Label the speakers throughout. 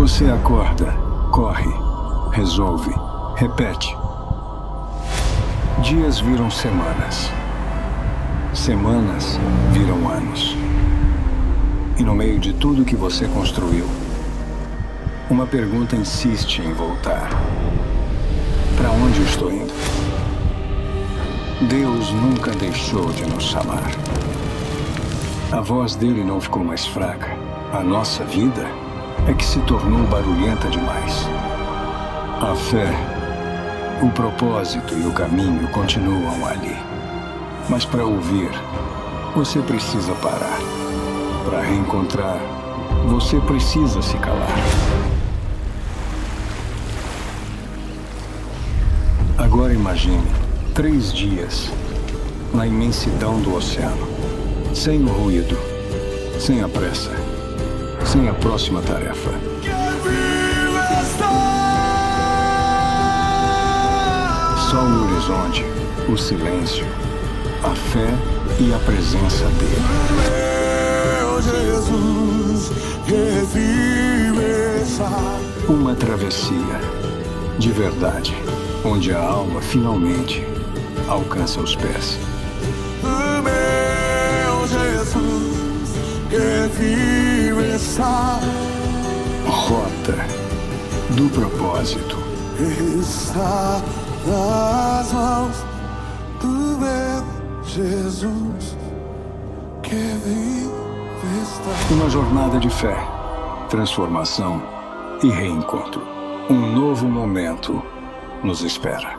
Speaker 1: Você acorda, corre, resolve, repete. Dias viram semanas. Semanas viram anos. E no meio de tudo que você construiu, uma pergunta insiste em voltar. Para onde eu estou indo? Deus nunca deixou de nos chamar. A voz dele não ficou mais fraca. A nossa vida é que se tornou barulhenta demais. A fé, o propósito e o caminho continuam ali. Mas para ouvir, você precisa parar. Para reencontrar, você precisa se calar. Agora imagine 3 dias na imensidão do oceano, sem o ruído, sem a pressa, sem a próxima tarefa. Só o horizonte, o silêncio, a fé e a presença dele.
Speaker 2: Meu Jesus, revive essa.
Speaker 1: Uma travessia de verdade, onde a alma finalmente alcança os pés.
Speaker 2: Meu Jesus, revive essa.
Speaker 1: Rota do propósito.
Speaker 2: Está nas mãos do meu Jesus, que vive está.
Speaker 1: Uma jornada de fé, transformação e reencontro. Um novo momento nos espera.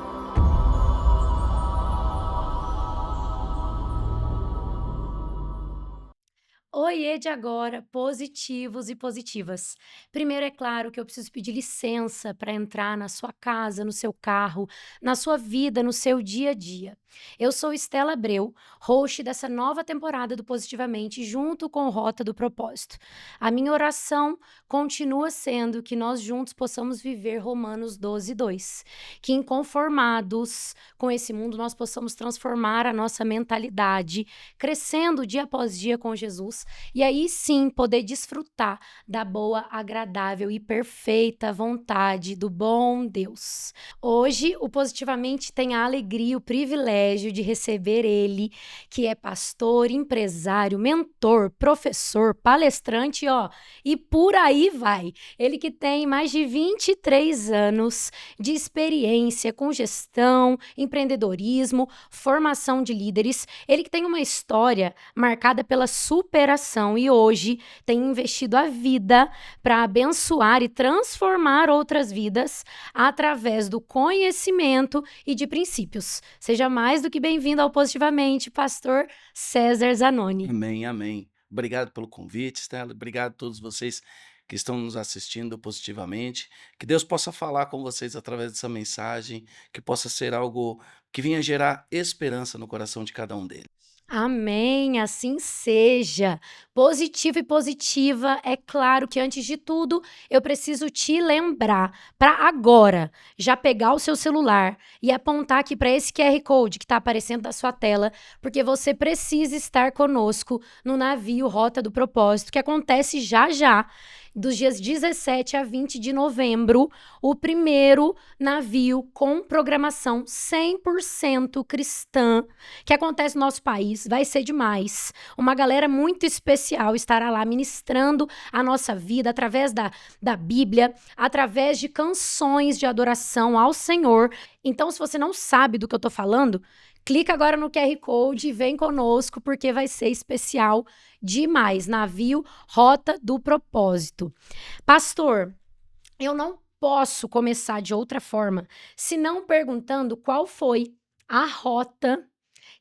Speaker 3: Oiê de agora, positivos e positivas. Primeiro, é claro que eu preciso pedir licença para entrar na sua casa, no seu carro, na sua vida, no seu dia a dia. Eu sou Estela Abreu, host dessa nova temporada do Positivamente, junto com o Rota do Propósito. A minha oração continua sendo que nós juntos possamos viver Romanos 12:2, que inconformados com esse mundo nós possamos transformar a nossa mentalidade, crescendo dia após dia com Jesus, e aí sim poder desfrutar da boa, agradável e perfeita vontade do bom Deus. Hoje, o Positivamente tem a alegria e o privilégio de receber ele, que é pastor, empresário, mentor, professor, palestrante, e por aí vai. Ele que tem mais de 23 anos de experiência com gestão, empreendedorismo, formação de líderes. Ele que tem uma história marcada pela superação e hoje tem investido a vida para abençoar e transformar outras vidas através do conhecimento e de princípios. Seja mais do que bem-vindo ao Positivamente, pastor César Zanoni.
Speaker 4: Amém, amém. Obrigado pelo convite, Estela. Obrigado a todos vocês que estão nos assistindo positivamente. Que Deus possa falar com vocês através dessa mensagem, que possa ser algo que venha gerar esperança no coração de cada um deles.
Speaker 3: Amém, assim seja. Positivo e positiva, é claro que antes de tudo, eu preciso te lembrar para agora já pegar o seu celular e apontar aqui para esse QR Code que está aparecendo na sua tela, porque você precisa estar conosco no navio Rota do Propósito, que acontece já já, dos dias 17 a 20 de novembro, o primeiro navio com programação 100% cristã, que acontece no nosso país. Vai ser demais. Uma galera muito especial estará lá ministrando a nossa vida através da Bíblia, através de canções de adoração ao Senhor. Então, se você não sabe do que eu tô falando, clica agora no QR Code e vem conosco, porque vai ser especial demais. Navio Rota do Propósito. Pastor, eu não posso começar de outra forma, senão perguntando qual foi a rota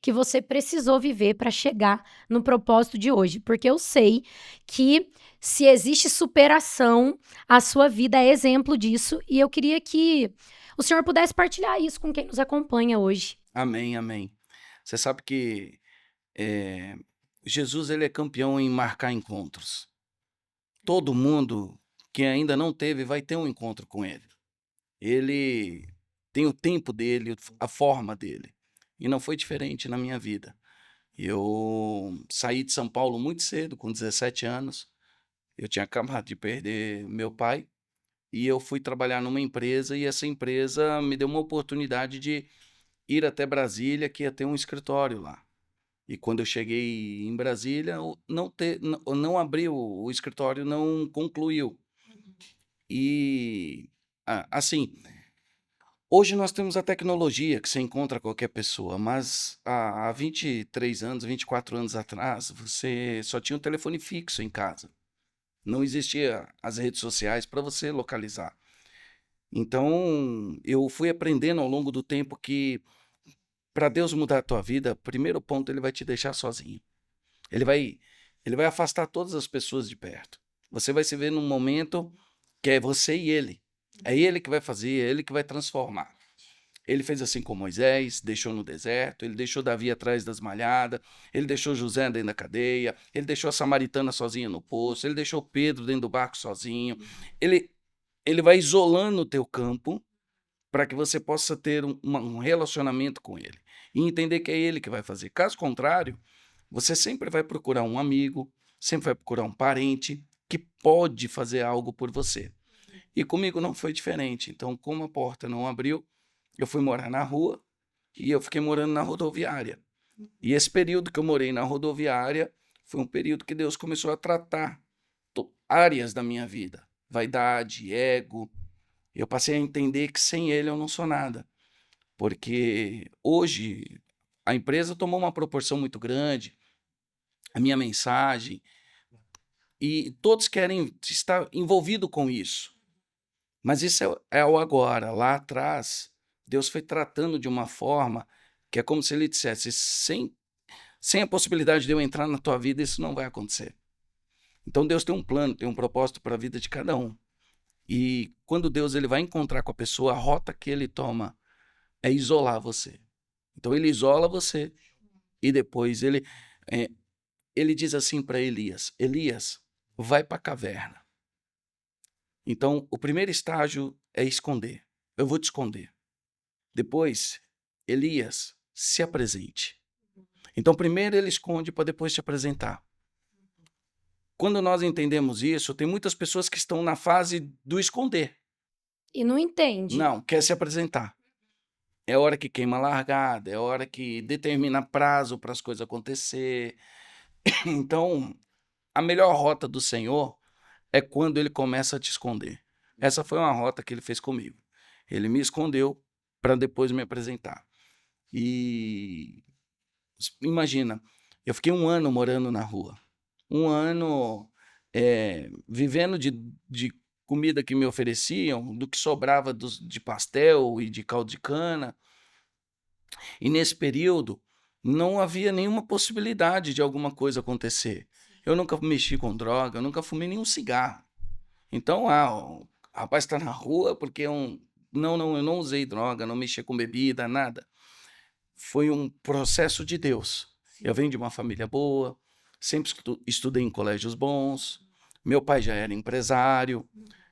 Speaker 3: que você precisou viver para chegar no propósito de hoje. Porque eu sei que se existe superação, a sua vida é exemplo disso. E eu queria que o senhor pudesse partilhar isso com quem nos acompanha hoje.
Speaker 4: Amém, amém. Você sabe que Jesus ele é campeão em marcar encontros. Todo mundo que ainda não teve vai ter um encontro com ele. Ele tem o tempo dele, a forma dele. E não foi diferente na minha vida. Eu saí de São Paulo muito cedo, com 17 anos. Eu tinha acabado de perder meu pai. e eu fui trabalhar numa empresa e essa empresa me deu uma oportunidade de ir até Brasília, que ia ter um escritório lá. E quando eu cheguei em Brasília, não abriu, o escritório não concluiu. E, assim, hoje nós temos a tecnologia que você encontra qualquer pessoa, mas há 23 anos, 24 anos atrás, você só tinha um telefone fixo em casa. Não existia as redes sociais para você localizar. Então, eu fui aprendendo ao longo do tempo que para Deus mudar a tua vida, primeiro ponto, ele vai te deixar sozinho. Ele vai, ele vai afastar todas as pessoas de perto. Você vai se ver num momento que é você e ele. É ele que vai fazer, é ele que vai transformar. Ele fez assim com Moisés, deixou no deserto, ele deixou Davi atrás das malhadas, ele deixou José dentro da cadeia, ele deixou a samaritana sozinha no poço, ele deixou Pedro dentro do barco sozinho. Ele vai isolando o teu campo para que você possa ter um relacionamento com ele e entender que é ele que vai fazer. Caso contrário, você sempre vai procurar um amigo, sempre vai procurar um parente que pode fazer algo por você. E comigo não foi diferente. Então, como a porta não abriu, eu fui morar na rua e eu fiquei morando na rodoviária. E esse período que eu morei na rodoviária foi um período que Deus começou a tratar áreas da minha vida. Vaidade, ego. Eu passei a entender que sem ele eu não sou nada. Porque hoje a empresa tomou uma proporção muito grande, a minha mensagem, e todos querem estar envolvidos com isso. Mas isso é o agora. Lá atrás, Deus foi tratando de uma forma que é como se ele dissesse, sem a possibilidade de eu entrar na tua vida, isso não vai acontecer. Então Deus tem um plano, tem um propósito para a vida de cada um. E quando Deus ele vai encontrar com a pessoa, a rota que ele toma é isolar você. Então ele isola você e depois ele diz assim para Elias, Elias, vai para a caverna. Então o primeiro estágio é esconder. Eu vou te esconder. Depois, Elias, se apresente. Então primeiro ele esconde para depois te apresentar. Quando nós entendemos isso, tem muitas pessoas que estão na fase do esconder.
Speaker 3: E não entende.
Speaker 4: Não, quer se apresentar. É hora que queima a largada, é hora que determina prazo para as coisas acontecer. Então, a melhor rota do Senhor é quando ele começa a te esconder. Essa foi uma rota que ele fez comigo. Ele me escondeu para depois me apresentar. E imagina, eu fiquei 1 ano morando na rua. 1 ano vivendo de comida que me ofereciam, do que sobrava de pastel e de caldo de cana. E nesse período, não havia nenhuma possibilidade de alguma coisa acontecer. Eu nunca mexi com droga, eu nunca fumei nenhum cigarro. Então, o rapaz está na rua porque não, eu não usei droga, não mexi com bebida, nada. Foi um processo de Deus. Eu venho de uma família boa, sempre estudei em colégios bons, meu pai já era empresário.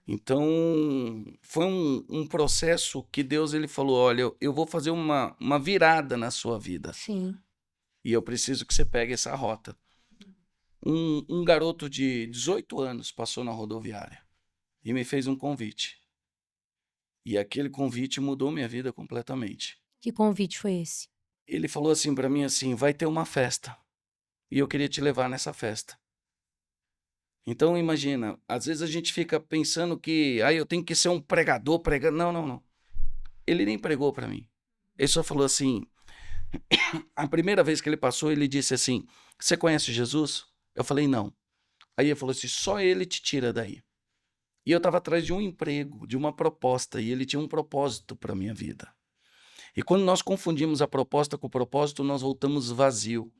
Speaker 4: Então, foi um processo que Deus ele falou, olha, eu vou fazer uma virada na sua vida.
Speaker 3: Sim.
Speaker 4: E eu preciso que você pegue essa rota. Um garoto de 18 anos passou na rodoviária e me fez um convite. E aquele convite mudou minha vida completamente.
Speaker 3: Que convite foi esse?
Speaker 4: Ele falou assim para mim assim, vai ter uma festa e eu queria te levar nessa festa. Então imagina, às vezes a gente fica pensando que eu tenho que ser um pregador, pregando. Não. Ele nem pregou para mim. Ele só falou assim, a primeira vez que ele passou, ele disse assim, você conhece Jesus? Eu falei, não. Aí ele falou assim, só ele te tira daí. E eu estava atrás de um emprego, de uma proposta, e ele tinha um propósito para a minha vida. E quando nós confundimos a proposta com o propósito, nós voltamos vazio.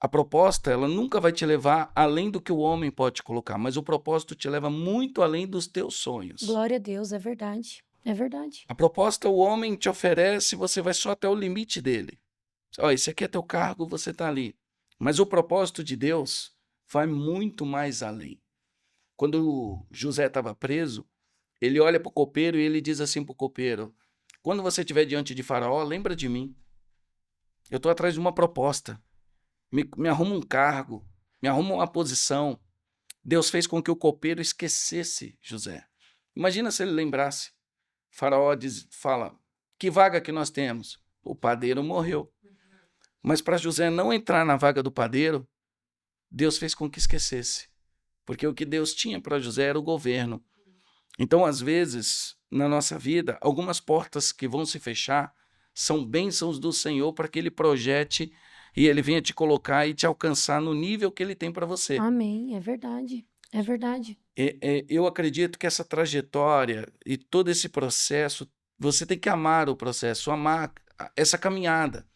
Speaker 4: A proposta, ela nunca vai te levar além do que o homem pode te colocar, mas o propósito te leva muito além dos teus sonhos.
Speaker 3: Glória a Deus, é verdade. É verdade.
Speaker 4: A proposta, o homem te oferece, você vai só até o limite dele. Ó, esse aqui é teu cargo, você está ali. Mas o propósito de Deus vai muito mais além. Quando José estava preso, ele olha para o copeiro e ele diz assim para o copeiro, quando você estiver diante de Faraó, lembra de mim. Eu estou atrás de uma proposta. Me arruma um cargo, me arruma uma posição. Deus fez com que o copeiro esquecesse José. Imagina se ele lembrasse. Faraó fala, que vaga que nós temos? O padeiro morreu. Mas para José não entrar na vaga do padeiro, Deus fez com que esquecesse. Porque o que Deus tinha para José era o governo. Então, às vezes, na nossa vida, algumas portas que vão se fechar são bênçãos do Senhor para que Ele projete e Ele venha te colocar e te alcançar no nível que Ele tem para você.
Speaker 3: Amém. É verdade. É verdade.
Speaker 4: Eu acredito que essa trajetória e todo esse processo, você tem que amar o processo, amar essa caminhada.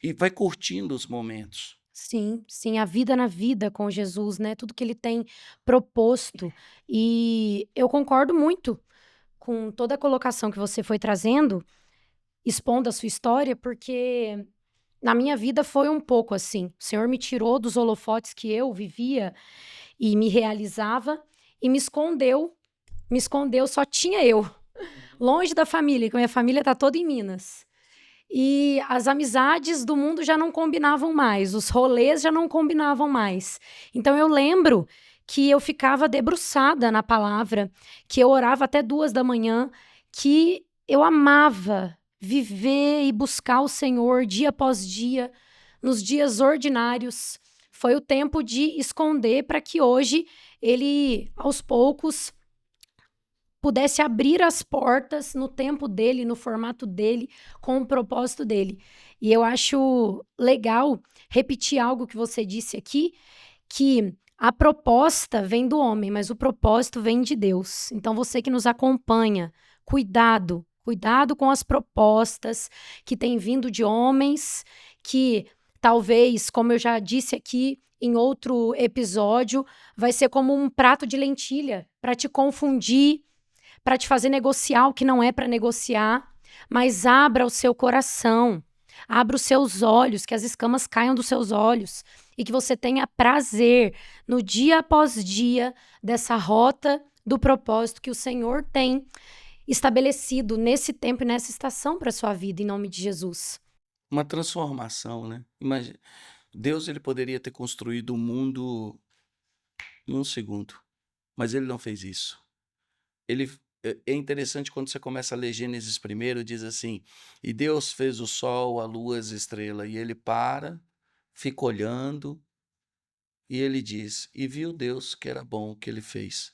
Speaker 4: E vai curtindo os momentos.
Speaker 3: Sim, sim, a vida na vida com Jesus, né? Tudo que ele tem proposto. E eu concordo muito com toda a colocação que você foi trazendo, expondo a sua história, porque na minha vida foi um pouco assim. O Senhor me tirou dos holofotes que eu vivia e me realizava e me escondeu, só tinha eu, longe da família, que a minha família tá toda em Minas. E as amizades do mundo já não combinavam mais, os rolês já não combinavam mais. Então eu lembro que eu ficava debruçada na palavra, que eu orava até 2 da manhã, que eu amava viver e buscar o Senhor dia após dia, nos dias ordinários. Foi o tempo de esconder para que hoje ele, aos poucos, pudesse abrir as portas no tempo dele, no formato dele, com o propósito dele. E eu acho legal repetir algo que você disse aqui, que a proposta vem do homem, mas o propósito vem de Deus. Então você que nos acompanha, cuidado com as propostas que têm vindo de homens que talvez, como eu já disse aqui em outro episódio, vai ser como um prato de lentilha para te confundir, para te fazer negociar o que não é para negociar, mas abra o seu coração, abra os seus olhos, que as escamas caiam dos seus olhos e que você tenha prazer no dia após dia dessa rota do propósito que o Senhor tem estabelecido nesse tempo e nessa estação para sua vida, em nome de Jesus.
Speaker 4: Uma transformação, né? Imagina, Deus ele poderia ter construído o mundo em um segundo, mas ele não fez isso. É interessante quando você começa a ler Gênesis primeiro, diz assim, e Deus fez o sol, a lua, as estrelas, e ele para, fica olhando, e ele diz, e viu Deus que era bom o que ele fez.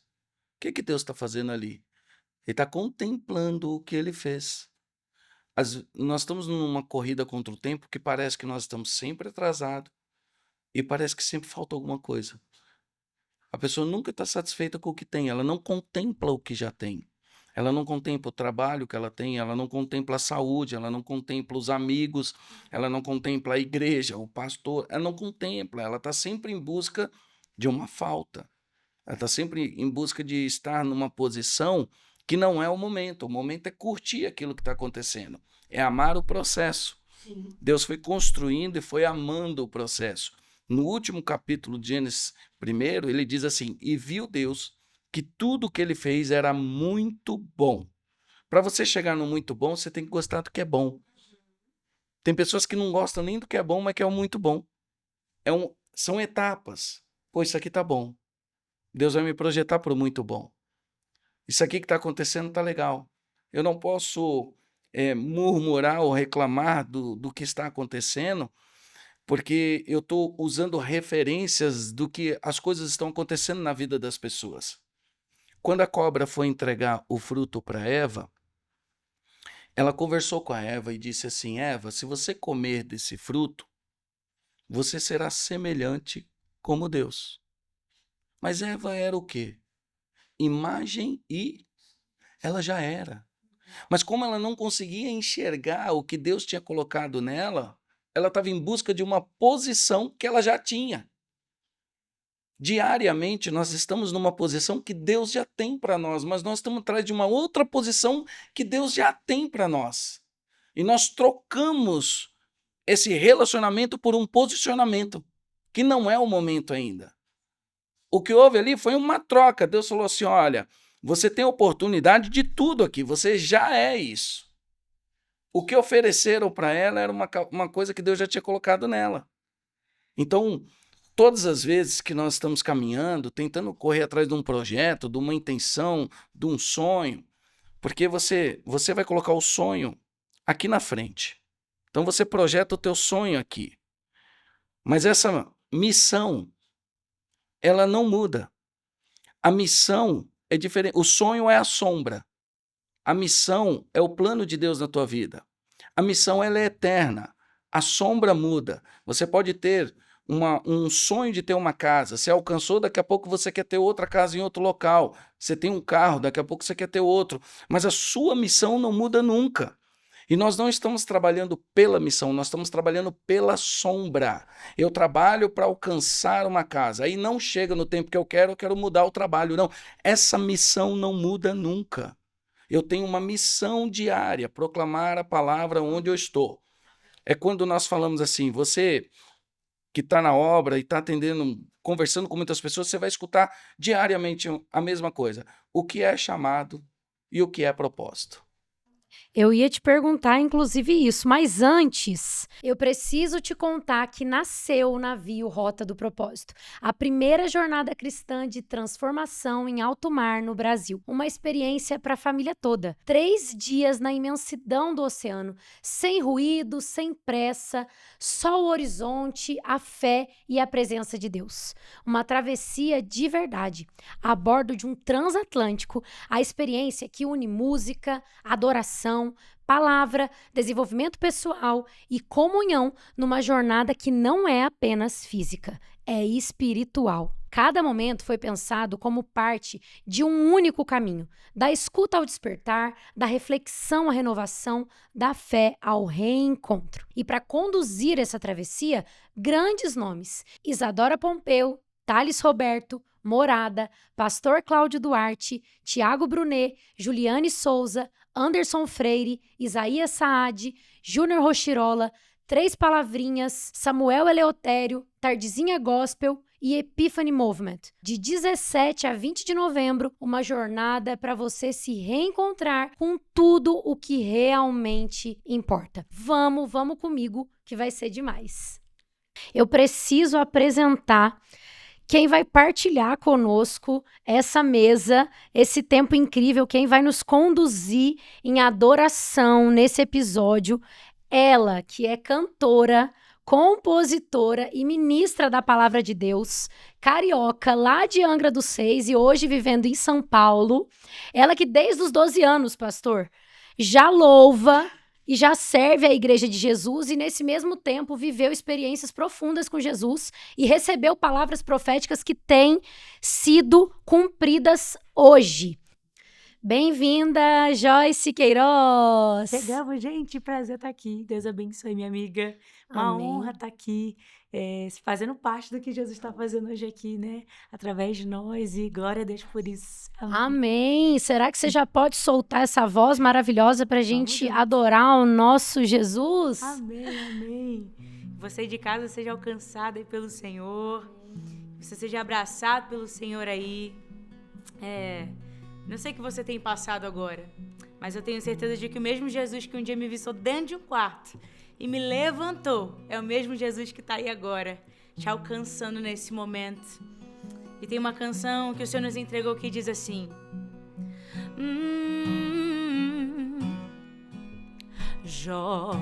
Speaker 4: O que Deus está fazendo ali? Ele está contemplando o que ele fez. Nós estamos numa corrida contra o tempo que parece que nós estamos sempre atrasados e parece que sempre falta alguma coisa. A pessoa nunca está satisfeita com o que tem, ela não contempla o que já tem. Ela não contempla o trabalho que ela tem, ela não contempla a saúde, ela não contempla os amigos, ela não contempla a igreja, o pastor, ela não contempla, ela está sempre em busca de uma falta. Ela está sempre em busca de estar numa posição que não é o momento é curtir aquilo que está acontecendo, é amar o processo.
Speaker 3: Sim.
Speaker 4: Deus foi construindo e foi amando o processo. No último capítulo de Gênesis 1, ele diz assim, e viu Deus que tudo que ele fez era muito bom. Para você chegar no muito bom, você tem que gostar do que é bom. Tem pessoas que não gostam nem do que é bom, mas que é o muito bom. São etapas. Pô, isso aqui tá bom. Deus vai me projetar para o muito bom. Isso aqui que está acontecendo tá legal. Eu não posso murmurar ou reclamar do que está acontecendo, porque eu estou usando referências do que as coisas estão acontecendo na vida das pessoas. Quando a cobra foi entregar o fruto para Eva, ela conversou com a Eva e disse assim, Eva, se você comer desse fruto, você será semelhante como Deus. Mas Eva era o quê? Imagem e ela já era. Mas como ela não conseguia enxergar o que Deus tinha colocado nela, ela estava em busca de uma posição que ela já tinha. Diariamente nós estamos numa posição que Deus já tem para nós, mas nós estamos atrás de uma outra posição que Deus já tem para nós. E nós trocamos esse relacionamento por um posicionamento, que não é o momento ainda. O que houve ali foi uma troca. Deus falou assim, olha, você tem oportunidade de tudo aqui, você já é isso. O que ofereceram para ela era uma coisa que Deus já tinha colocado nela. Então, todas as vezes que nós estamos caminhando, tentando correr atrás de um projeto, de uma intenção, de um sonho, porque você vai colocar o sonho aqui na frente. Então você projeta o teu sonho aqui. Mas essa missão, ela não muda. A missão é diferente. O sonho é a sombra. A missão é o plano de Deus na tua vida. A missão, ela é eterna. A sombra muda. Você pode ter um sonho de ter uma casa. Você alcançou, daqui a pouco você quer ter outra casa em outro local. Você tem um carro, daqui a pouco você quer ter outro. Mas a sua missão não muda nunca. E nós não estamos trabalhando pela missão, nós estamos trabalhando pela sombra. Eu trabalho para alcançar uma casa. Aí não chega no tempo que eu quero mudar o trabalho. Não, essa missão não muda nunca. Eu tenho uma missão diária, proclamar a palavra onde eu estou. É quando nós falamos assim, você que está na obra e está atendendo, conversando com muitas pessoas, você vai escutar diariamente a mesma coisa. O que é chamado e o que é propósito.
Speaker 3: Eu ia te perguntar, inclusive, isso, mas antes, eu preciso te contar que nasceu o navio Rota do Propósito, a primeira jornada cristã de transformação em alto mar no Brasil. Uma experiência para a família toda. 3 dias na imensidão do oceano, sem ruído, sem pressa, só o horizonte, a fé e a presença de Deus. Uma travessia de verdade, a bordo de um transatlântico, a experiência que une música, adoração, palavra, desenvolvimento pessoal e comunhão numa jornada que não é apenas física, é espiritual. Cada momento foi pensado como parte de um único caminho, da escuta ao despertar, da reflexão à renovação, da fé ao reencontro. E para conduzir essa travessia, grandes nomes: Isadora Pompeu, Thales Roberto, Morada, Pastor Cláudio Duarte, Tiago Brunet, Juliane Souza, Anderson Freire, Isaías Saad, Júnior Rochirola, 3 Palavrinhas, Samuel Eleutério, Tardezinha Gospel e Epiphany Movement. De 17 a 20 de novembro, uma jornada para você se reencontrar com tudo o que realmente importa. Vamos comigo que vai ser demais. Eu preciso apresentar quem vai partilhar conosco essa mesa, esse tempo incrível, quem vai nos conduzir em adoração nesse episódio. Ela, que é cantora, compositora e ministra da Palavra de Deus, carioca, lá de Angra dos Reis e hoje vivendo em São Paulo. Ela que desde os 12 anos, pastor, já louva e já serve a Igreja de Jesus e nesse mesmo tempo viveu experiências profundas com Jesus e recebeu palavras proféticas que têm sido cumpridas hoje. Bem-vinda, Joyce Queiroz!
Speaker 5: Chegamos, gente, prazer estar aqui. Deus abençoe, minha amiga. Uma
Speaker 3: Amém.
Speaker 5: honra estar aqui, fazendo parte do que Jesus está fazendo hoje aqui, né? Através de nós e glória a Deus por isso.
Speaker 3: Amém! Será que você já pode soltar essa voz maravilhosa pra gente
Speaker 5: junto.
Speaker 3: adorar o nosso Jesus?
Speaker 5: Amém, amém. Você de casa seja alcançado aí pelo Senhor. Você seja abraçado pelo Senhor aí. Não sei o que você tem passado agora, mas eu tenho certeza de que o mesmo Jesus que um dia me vistou dentro de um quarto e me levantou, é o mesmo Jesus que está aí agora, te alcançando nesse momento. E tem uma canção que o Senhor nos entregou que diz assim: Jó,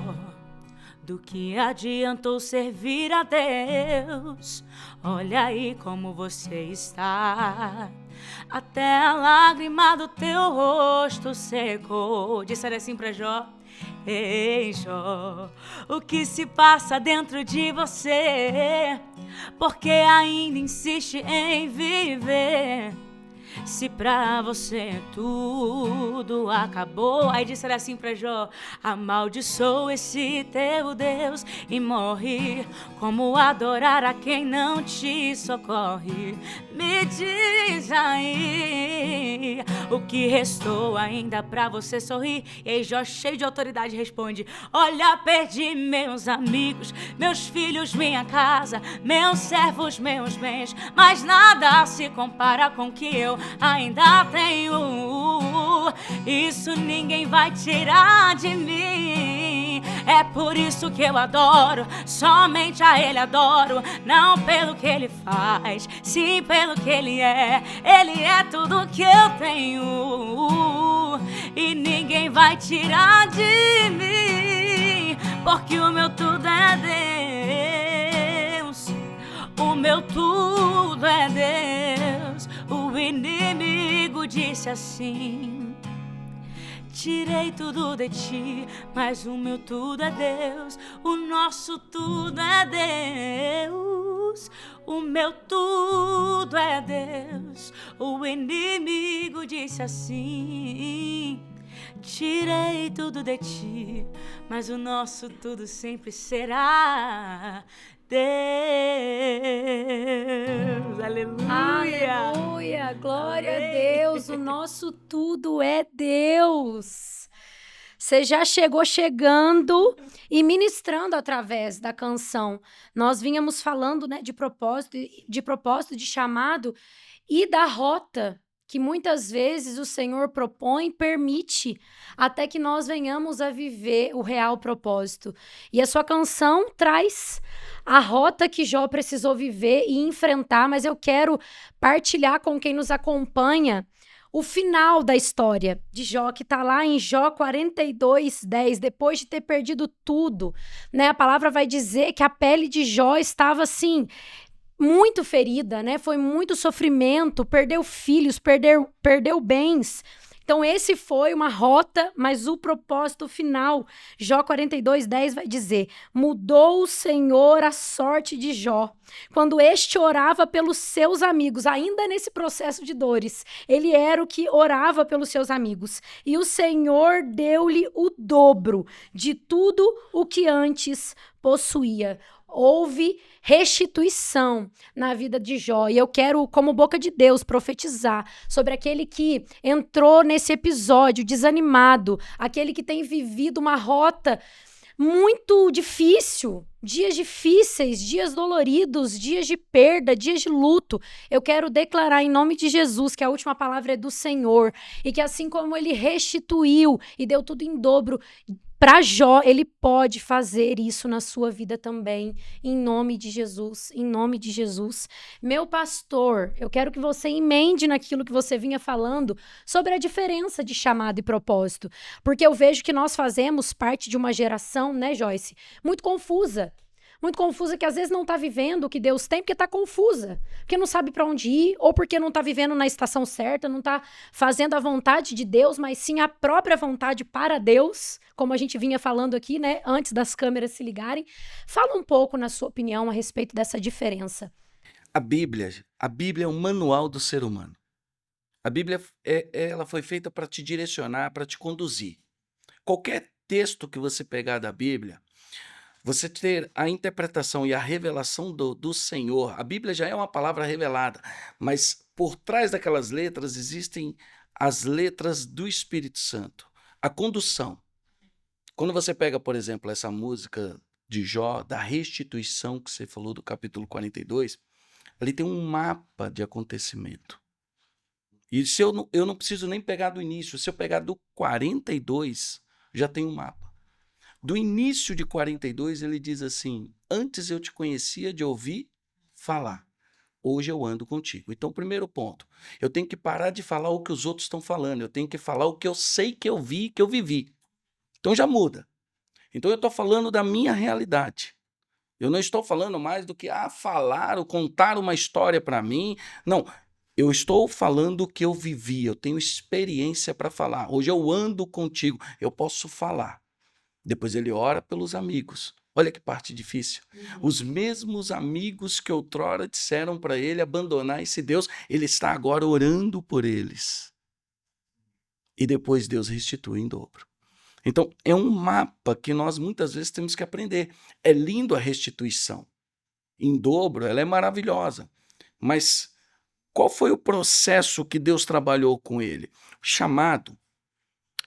Speaker 5: do que adiantou servir a Deus? Olha aí como você está. Até a lágrima do teu rosto secou. Disseram assim pra Jó: Ei, Jó, o que se passa dentro de você? Porque ainda insiste em viver, se pra você tudo acabou. Aí disseram assim pra Jó: amaldiçoa esse teu Deus e morre. Como adorar a quem não te socorre? Me diz aí, o que restou ainda pra você sorrir? E aí Jó, cheio de autoridade, responde: olha, perdi meus amigos, meus filhos, minha casa, meus servos, meus bens, mas nada se compara com o que eu ainda tenho. Isso ninguém vai tirar de mim. É por isso que eu adoro, somente a Ele adoro. Não pelo que Ele faz, sim pelo que Ele é. Ele é tudo que eu tenho e ninguém vai tirar de mim, porque o meu tudo é Deus. O meu tudo é Deus. O inimigo disse assim: tirei tudo de ti, mas o meu tudo é Deus. O nosso tudo é Deus. O meu tudo é Deus. O inimigo disse assim: tirei tudo de ti, mas o nosso tudo sempre será Deus. Aleluia.
Speaker 3: Aleluia, glória a Deus, o nosso tudo é Deus. Você já chegou chegando e ministrando através da canção. Nós vínhamos falando, né, de propósito, de chamado e da rota que muitas vezes o Senhor propõe e permite até que nós venhamos a viver o real propósito. E a sua canção traz a rota que Jó precisou viver e enfrentar, mas eu quero partilhar com quem nos acompanha o final da história de Jó, que está lá em Jó 42:10, depois de ter perdido tudo, né? A palavra vai dizer que a pele de Jó estava assim, muito ferida, né? Foi muito sofrimento, perdeu filhos, perdeu bens. Então, esse foi uma rota, mas o propósito final, Jó 42:10 vai dizer: mudou o Senhor a sorte de Jó, quando este orava pelos seus amigos, ainda nesse processo de dores. Ele era o que orava pelos seus amigos. E o Senhor deu-lhe o dobro de tudo o que antes possuía. Houve restituição na vida de Jó. E eu quero, como boca de Deus, profetizar sobre aquele que entrou nesse episódio desanimado, aquele que tem vivido uma rota muito difícil, dias difíceis, dias doloridos, dias de perda, dias de luto. Eu quero declarar em nome de Jesus que a última palavra é do Senhor e que assim como ele restituiu e deu tudo em dobro para Jó, ele pode fazer isso na sua vida também, em nome de Jesus, em nome de Jesus. Meu pastor, eu quero que você emende naquilo que você vinha falando sobre a diferença de chamado e propósito, porque eu vejo que nós fazemos parte de uma geração, né, Joyce, muito confusa, que às vezes não está vivendo o que Deus tem porque está confusa, porque não sabe para onde ir, ou porque não está vivendo na estação certa, não está fazendo a vontade de Deus, mas sim a própria vontade para Deus, como a gente vinha falando aqui, né, antes das câmeras se ligarem. Fala um pouco, na sua opinião, a respeito dessa diferença.
Speaker 4: A Bíblia é um manual do ser humano. A Bíblia ela foi feita para te direcionar, para te conduzir. Qualquer texto que você pegar da Bíblia, você ter a interpretação e a revelação do Senhor. A Bíblia já é uma palavra revelada, mas por trás daquelas letras existem as letras do Espírito Santo, a condução. Quando você pega, por exemplo, essa música de Jó, da restituição que você falou do capítulo 42, ali tem um mapa de acontecimento. E se eu não preciso nem pegar do início, se eu pegar do 42, já tem um mapa. Do início de 42, ele diz assim: antes eu te conhecia de ouvir falar, hoje eu ando contigo. Então, primeiro ponto, eu tenho que parar de falar o que os outros estão falando, eu tenho que falar o que eu sei que eu vi, que eu vivi. Então já muda. Então eu estou falando da minha realidade. Eu não estou falando mais do que falar ou contar uma história para mim. Não, eu estou falando o que eu vivi, eu tenho experiência para falar. Hoje eu ando contigo, eu posso falar. Depois ele ora pelos amigos. Olha que parte difícil. Os mesmos amigos que outrora disseram para ele abandonar esse Deus, ele está agora orando por eles. E depois Deus restitui em dobro. Então, é um mapa que nós muitas vezes temos que aprender. É lindo a restituição. Em dobro, ela é maravilhosa. Mas qual foi o processo que Deus trabalhou com ele? O chamado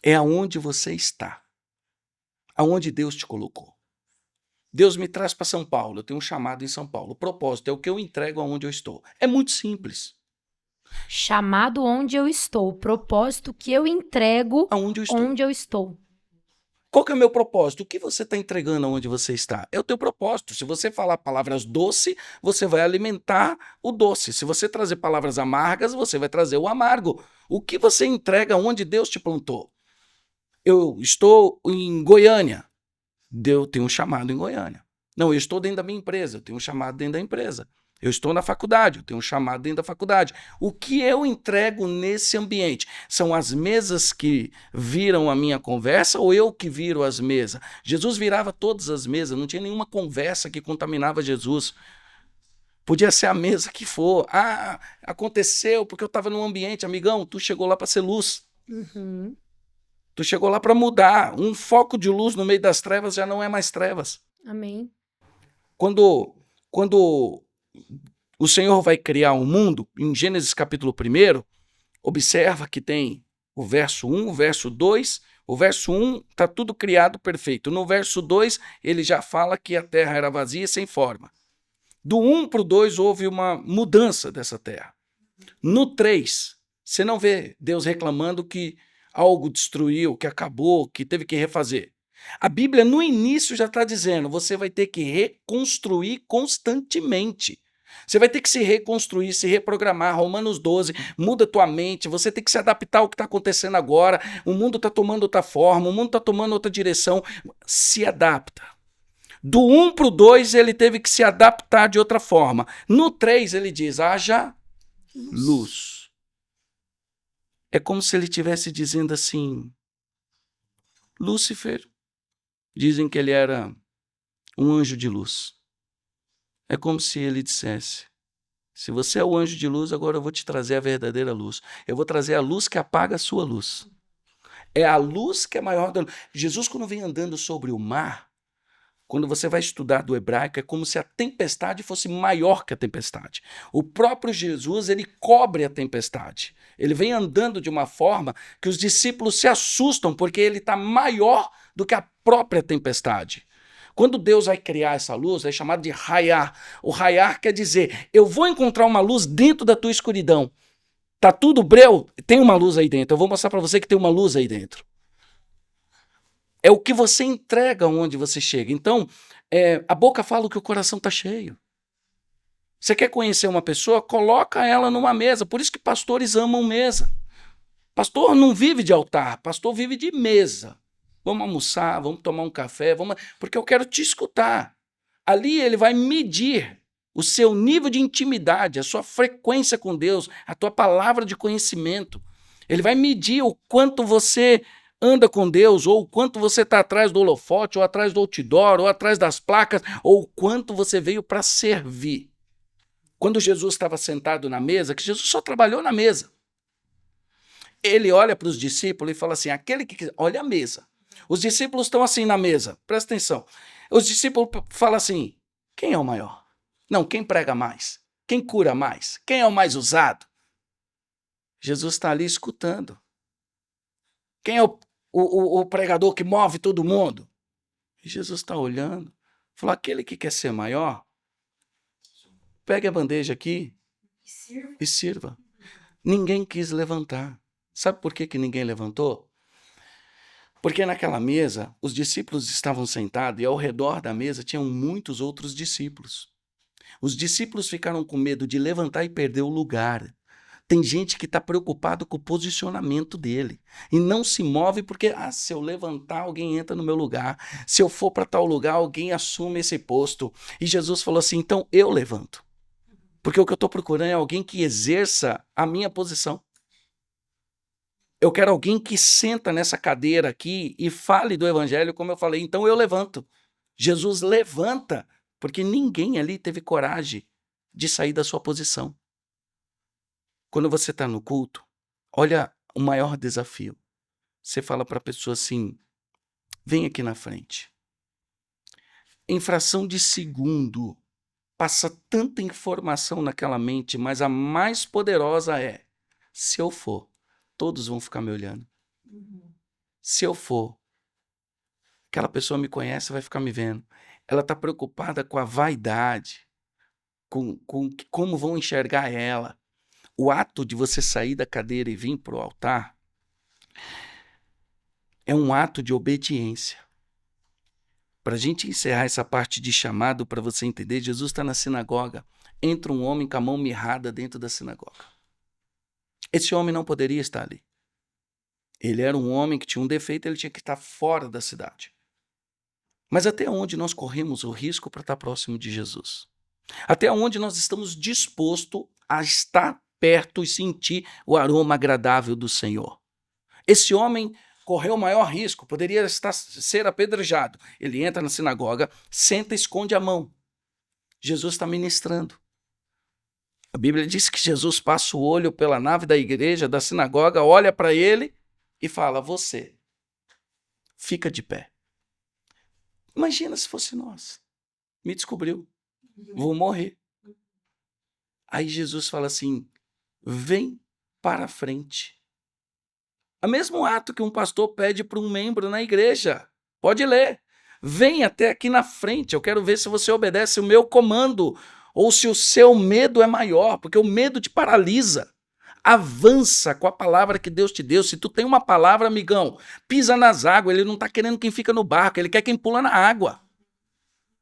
Speaker 4: é aonde você está. Aonde Deus te colocou. Deus me traz para São Paulo, eu tenho um chamado em São Paulo. O propósito é o que eu entrego aonde eu estou. É muito simples.
Speaker 3: Chamado onde eu estou, o propósito que eu entrego
Speaker 4: Aonde eu estou.
Speaker 3: onde eu estou.
Speaker 4: Qual que é o meu propósito? O que você está entregando aonde você está? É o teu propósito. Se você falar palavras doce, você vai alimentar o doce. Se você trazer palavras amargas, você vai trazer o amargo. O que você entrega onde Deus te plantou? Eu estou em Goiânia. Deus tem um chamado em Goiânia. Não, eu estou dentro da minha empresa. Eu tenho um chamado dentro da empresa. Eu estou na faculdade, eu tenho um chamado dentro da faculdade. O que eu entrego nesse ambiente? São as mesas que viram a minha conversa ou eu que viro as mesas? Jesus virava todas as mesas, não tinha nenhuma conversa que contaminava Jesus. Podia ser a mesa que for. Ah, aconteceu porque eu estava num ambiente. Amigão, tu chegou lá para ser luz.
Speaker 3: Uhum.
Speaker 4: Tu chegou lá para mudar. Um foco de luz no meio das trevas já não é mais trevas.
Speaker 3: Amém.
Speaker 4: Quando o Senhor vai criar um mundo, em Gênesis capítulo 1, observa que tem o verso 1, o verso 2. O verso 1 está tudo criado perfeito. No verso 2, ele já fala que a terra era vazia e sem forma. Do 1 para o 2 houve uma mudança dessa terra. No 3, você não vê Deus reclamando que algo destruiu, que acabou, que teve que refazer. A Bíblia no início já está dizendo, você vai ter que reconstruir constantemente. Você vai ter que se reconstruir, se reprogramar. Romanos 12, muda tua mente, você tem que se adaptar ao que está acontecendo agora. O mundo está tomando outra forma, o mundo está tomando outra direção. Se adapta. Do 1 para o 2, ele teve que se adaptar de outra forma. No 3, ele diz, haja luz. É como se ele estivesse dizendo assim, Lúcifer, dizem que ele era um anjo de luz. É como se ele dissesse, se você é o anjo de luz, agora eu vou te trazer a verdadeira luz. Eu vou trazer a luz que apaga a sua luz. É a luz que é maior da luz. Jesus, quando vem andando sobre o mar, quando você vai estudar do hebraico, é como se a tempestade fosse maior que a tempestade. O próprio Jesus, ele cobre a tempestade. Ele vem andando de uma forma que os discípulos se assustam, porque ele está maior do que a própria tempestade. Quando Deus vai criar essa luz, é chamado de raiar. O raiar quer dizer, eu vou encontrar uma luz dentro da tua escuridão. Tá tudo breu? Tem uma luz aí dentro. Eu vou mostrar para você que tem uma luz aí dentro. É o que você entrega onde você chega. Então, a boca fala o que o coração está cheio. Você quer conhecer uma pessoa? Coloca ela numa mesa. Por isso que pastores amam mesa. Pastor não vive de altar, pastor vive de mesa. Vamos almoçar, vamos tomar um café, porque eu quero te escutar. Ali ele vai medir o seu nível de intimidade, a sua frequência com Deus, a tua palavra de conhecimento. Ele vai medir o quanto você anda com Deus, ou o quanto você está atrás do holofote, ou atrás do outdoor, ou atrás das placas, ou o quanto você veio para servir. Quando Jesus estava sentado na mesa, que Jesus só trabalhou na mesa, ele olha para os discípulos e fala assim, aquele que quiser, olha a mesa. Os discípulos estão assim na mesa, presta atenção. Os discípulos falam assim, quem é o maior? Não, quem prega mais? Quem cura mais? Quem é o mais usado? Jesus está ali escutando. Quem é o pregador que move todo mundo? E Jesus está olhando, falou, aquele que quer ser maior, pegue a bandeja aqui e sirva. Ninguém quis levantar. Sabe por que ninguém levantou? Porque naquela mesa, os discípulos estavam sentados e ao redor da mesa tinham muitos outros discípulos. Os discípulos ficaram com medo de levantar e perder o lugar. Tem gente que está preocupado com o posicionamento dele e não se move porque, se eu levantar, alguém entra no meu lugar. Se eu for para tal lugar, alguém assume esse posto. E Jesus falou assim, então eu levanto. Porque o que eu estou procurando é alguém que exerça a minha posição. Eu quero alguém que senta nessa cadeira aqui e fale do evangelho, como eu falei, então eu levanto. Jesus levanta, porque ninguém ali teve coragem de sair da sua posição. Quando você está no culto, olha o maior desafio. Você fala para a pessoa assim, vem aqui na frente. Em fração de segundo, passa tanta informação naquela mente, mas a mais poderosa é, se eu for, todos vão ficar me olhando. Se eu for, aquela pessoa me conhece, vai ficar me vendo. Ela está preocupada com a vaidade, com como vão enxergar ela. O ato de você sair da cadeira e vir para o altar é um ato de obediência. Para a gente encerrar essa parte de chamado, para você entender, Jesus está na sinagoga, entra um homem com a mão mirrada dentro da sinagoga. Esse homem não poderia estar ali. Ele era um homem que tinha um defeito, ele tinha que estar fora da cidade. Mas até onde nós corremos o risco para estar próximo de Jesus? Até onde nós estamos dispostos a estar perto e sentir o aroma agradável do Senhor? Esse homem correu o maior risco, poderia ser apedrejado. Ele entra na sinagoga, senta e esconde a mão. Jesus está ministrando. A Bíblia diz que Jesus passa o olho pela nave da igreja, da sinagoga, olha para ele e fala: você, fica de pé. Imagina se fosse nós. Me descobriu. Vou morrer. Aí Jesus fala assim: vem para a frente. É o mesmo ato que um pastor pede para um membro na igreja. Pode ler. Vem até aqui na frente. Eu quero ver se você obedece o meu comando ou se o seu medo é maior, porque o medo te paralisa. Avança com a palavra que Deus te deu. Se tu tem uma palavra, amigão, pisa nas águas. Ele não está querendo quem fica no barco, ele quer quem pula na água.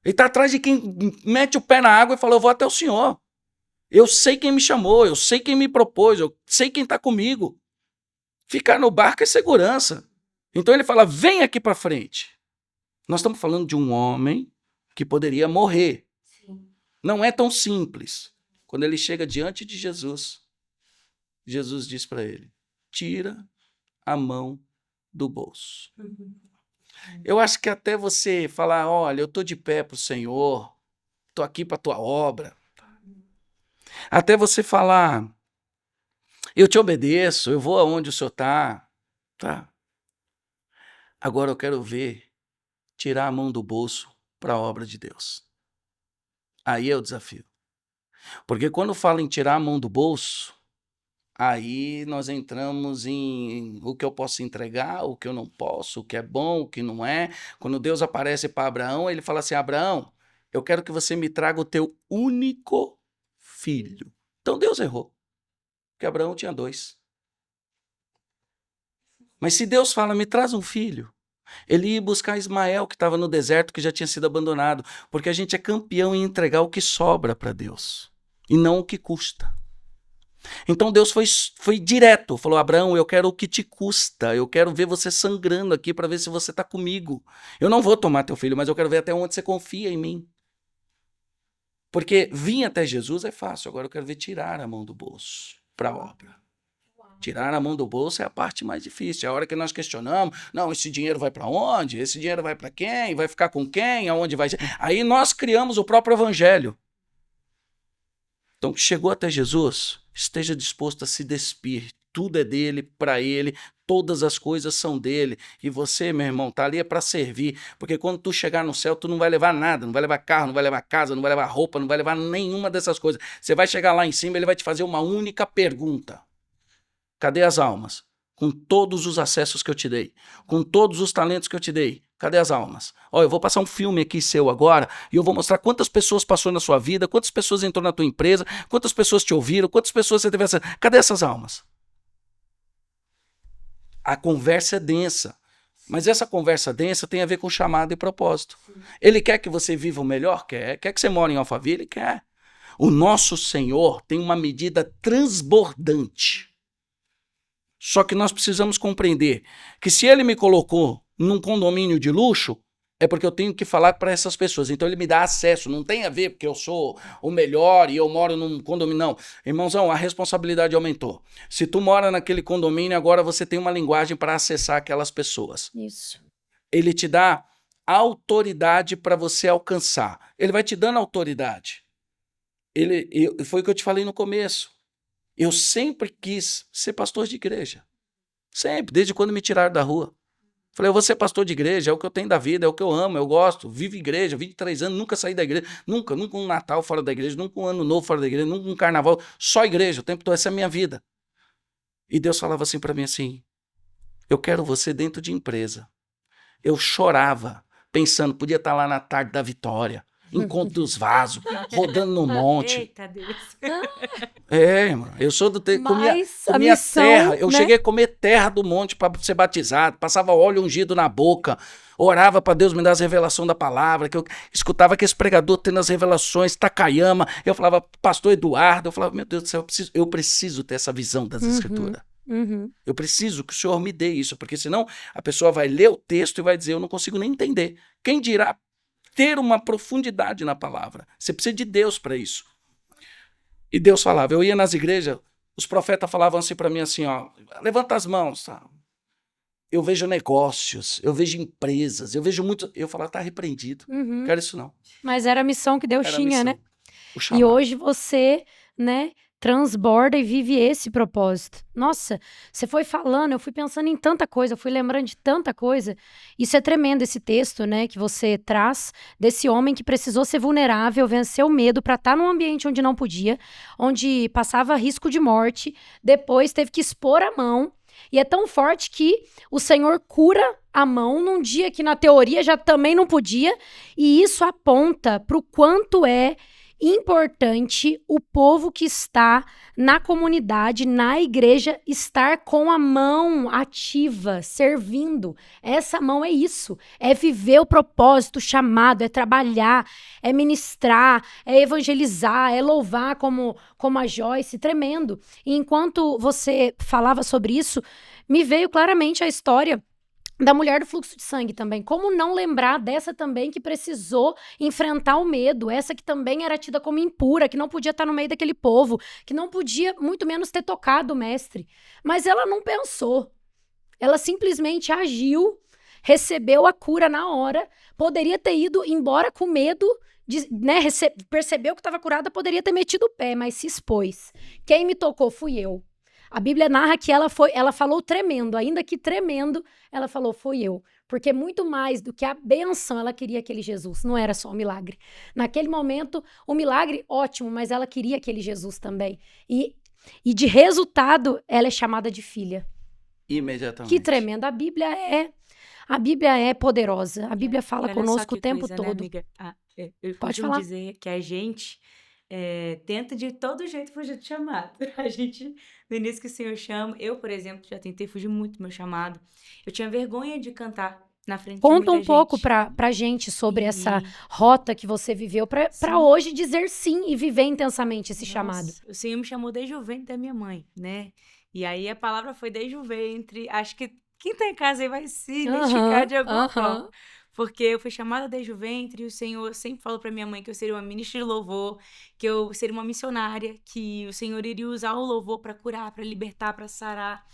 Speaker 4: Ele está atrás de quem mete o pé na água e fala: eu vou até o Senhor. Eu sei quem me chamou, eu sei quem me propôs, eu sei quem está comigo. Ficar no barco é segurança. Então ele fala: vem aqui para frente. Nós estamos falando de um homem que poderia morrer. Sim. Não é tão simples. Quando ele chega diante de Jesus, Jesus diz para ele: tira a mão do bolso. Eu acho que até você falar: olha, eu estou de pé para o Senhor, estou aqui para a tua obra. Até você falar: eu te obedeço, eu vou aonde o Senhor está. Tá. Agora eu quero ver tirar a mão do bolso para a obra de Deus. Aí é o desafio. Porque quando fala em tirar a mão do bolso, aí nós entramos em o que eu posso entregar, o que eu não posso, o que é bom, o que não é. Quando Deus aparece para Abraão, ele fala assim: Abraão, eu quero que você me traga o teu único filho. Então Deus errou, porque Abraão tinha 2. Mas se Deus fala: me traz um filho, ele ia buscar Ismael, que estava no deserto, que já tinha sido abandonado, porque a gente é campeão em entregar o que sobra para Deus, e não o que custa. Então Deus foi direto, falou: Abraão, eu quero o que te custa, eu quero ver você sangrando aqui para ver se você está comigo. Eu não vou tomar teu filho, mas eu quero ver até onde você confia em mim. Porque vir até Jesus é fácil, agora eu quero ver tirar a mão do bolso para a obra. Tirar a mão do bolso é a parte mais difícil, é a hora que nós questionamos: não, esse dinheiro vai para onde? Esse dinheiro vai para quem? Vai ficar com quem? Aonde vai? Aí nós criamos o próprio evangelho. Então, chegou até Jesus, esteja disposto a se despir. Tudo é dele, para ele, todas as coisas são dele. E você, meu irmão, tá ali é para servir. Porque quando tu chegar no céu, tu não vai levar nada. Não vai levar carro, não vai levar casa, não vai levar roupa, não vai levar nenhuma dessas coisas. Você vai chegar lá em cima, ele vai te fazer uma única pergunta: cadê as almas? Com todos os acessos que eu te dei, com todos os talentos que eu te dei, cadê as almas? Ó, eu vou passar um filme aqui seu agora e eu vou mostrar quantas pessoas passou na sua vida, quantas pessoas entrou na tua empresa, quantas pessoas te ouviram, quantas pessoas você teve acesso. Cadê essas almas? A conversa é densa, mas essa conversa densa tem a ver com chamado e propósito. Ele quer que você viva o melhor? Quer. Quer que você more em Alphaville? Quer. O nosso Senhor tem uma medida transbordante. Só que nós precisamos compreender que se ele me colocou num condomínio de luxo, é porque eu tenho que falar para essas pessoas. Então ele me dá acesso, não tem a ver porque eu sou o melhor e eu moro num condomínio. Não, irmãozão, a responsabilidade aumentou. Se tu mora naquele condomínio, agora você tem uma linguagem para acessar aquelas pessoas.
Speaker 3: Isso.
Speaker 4: Ele te dá autoridade para você alcançar. Ele vai te dando autoridade. Foi o que eu te falei no começo. Eu sempre quis ser pastor de igreja. Sempre, desde quando me tiraram da rua. Falei: eu vou ser pastor de igreja, é o que eu tenho da vida, é o que eu amo, eu gosto. Vivo igreja, 23 anos, nunca saí da igreja. Nunca um Natal fora da igreja, nunca um Ano Novo fora da igreja, nunca um Carnaval. Só igreja, o tempo todo, essa é a minha vida. E Deus falava assim para mim assim: eu quero você dentro de empresa. Eu chorava, pensando, podia estar lá na tarde da vitória. encontro dos vasos, rodando no monte.
Speaker 5: Eita Deus.
Speaker 4: Irmão, eu sou do comia
Speaker 3: Mas a missão,
Speaker 4: terra. Eu
Speaker 3: né?
Speaker 4: cheguei a comer terra do monte para ser batizado, passava óleo ungido na boca, orava para Deus me dar as revelações da palavra, que eu escutava que esse pregador tendo as revelações, Takayama, eu falava, pastor Eduardo, eu falava, meu Deus do céu, eu preciso ter essa visão das escrituras. Eu preciso que o Senhor me dê isso, porque senão a pessoa vai ler o texto e vai dizer, eu não consigo nem entender. Quem dirá ter uma profundidade na palavra? Você precisa de Deus para isso. E Deus falava, eu ia nas igrejas, os profetas falavam assim para mim, assim, ó, levanta as mãos, tá? Eu vejo negócios, eu vejo empresas, eu vejo muito... Eu falava, tá repreendido, não quero isso não.
Speaker 3: Mas era a missão que Deus
Speaker 4: Era a
Speaker 3: tinha,
Speaker 4: missão,
Speaker 3: né?
Speaker 4: o
Speaker 3: E
Speaker 4: chamado.
Speaker 3: hoje você, né, transborda e vive esse propósito. Nossa, você foi falando, eu fui pensando em tanta coisa, eu fui lembrando de tanta coisa. Isso é tremendo, esse texto, né, que você traz desse homem que precisou ser vulnerável, vencer o medo para estar num ambiente onde não podia, onde passava risco de morte, depois teve que expor a mão. E é tão forte que o Senhor cura a mão num dia que na teoria já também não podia, e isso aponta para o quanto é importante o povo que está na comunidade, na igreja, estar com a mão ativa, servindo. Essa mão é isso, é viver o propósito, o chamado, é trabalhar, é ministrar, é evangelizar, é louvar como a Joyce, tremendo. E enquanto você falava sobre isso, me veio claramente a história da mulher do fluxo de sangue também. Como não lembrar dessa também que precisou enfrentar o medo, essa que também era tida como impura, que não podia estar no meio daquele povo, que não podia, muito menos, ter tocado o mestre. Mas ela não pensou. Ela simplesmente agiu, recebeu a cura na hora, poderia ter ido embora com medo, né, percebeu que estava curada, poderia ter metido o pé, mas se expôs. Quem me tocou fui eu. A Bíblia narra que ela falou tremendo, ainda que tremendo, ela falou, fui eu. Porque muito mais do que a bênção, ela queria aquele Jesus, não era só o milagre. Naquele momento, o milagre, ótimo, mas ela queria aquele Jesus também. E de resultado, ela é chamada de filha.
Speaker 4: Imediatamente.
Speaker 3: Que tremendo, a Bíblia é poderosa, a Bíblia fala
Speaker 5: Olha só
Speaker 3: conosco
Speaker 5: que
Speaker 3: o tempo
Speaker 5: coisa, né,
Speaker 3: todo.
Speaker 5: amiga? Eu
Speaker 3: Pode
Speaker 5: costumo
Speaker 3: falar.
Speaker 5: dizer que a gente tenta de todo jeito fugir do chamado. A gente, no início que o Senhor chama, eu, por exemplo, já tentei fugir muito do meu chamado. Eu tinha vergonha de cantar na frente de
Speaker 3: Conta
Speaker 5: muita
Speaker 3: um pouco
Speaker 5: gente.
Speaker 3: pra gente sobre essa
Speaker 5: E-
Speaker 3: rota que você viveu, pra
Speaker 5: Sim.
Speaker 3: hoje dizer sim e viver intensamente esse chamado.
Speaker 5: Nossa, o Senhor me chamou desde o ventre da minha mãe, né? E aí a palavra foi desde o ventre. Acho que quem tá em casa aí vai se identificar de alguma forma. Porque eu fui chamada desde o ventre e o Senhor sempre falou pra minha mãe que eu seria uma ministra de louvor, que eu seria uma missionária, que o Senhor iria usar o louvor pra curar, pra libertar, pra sarar.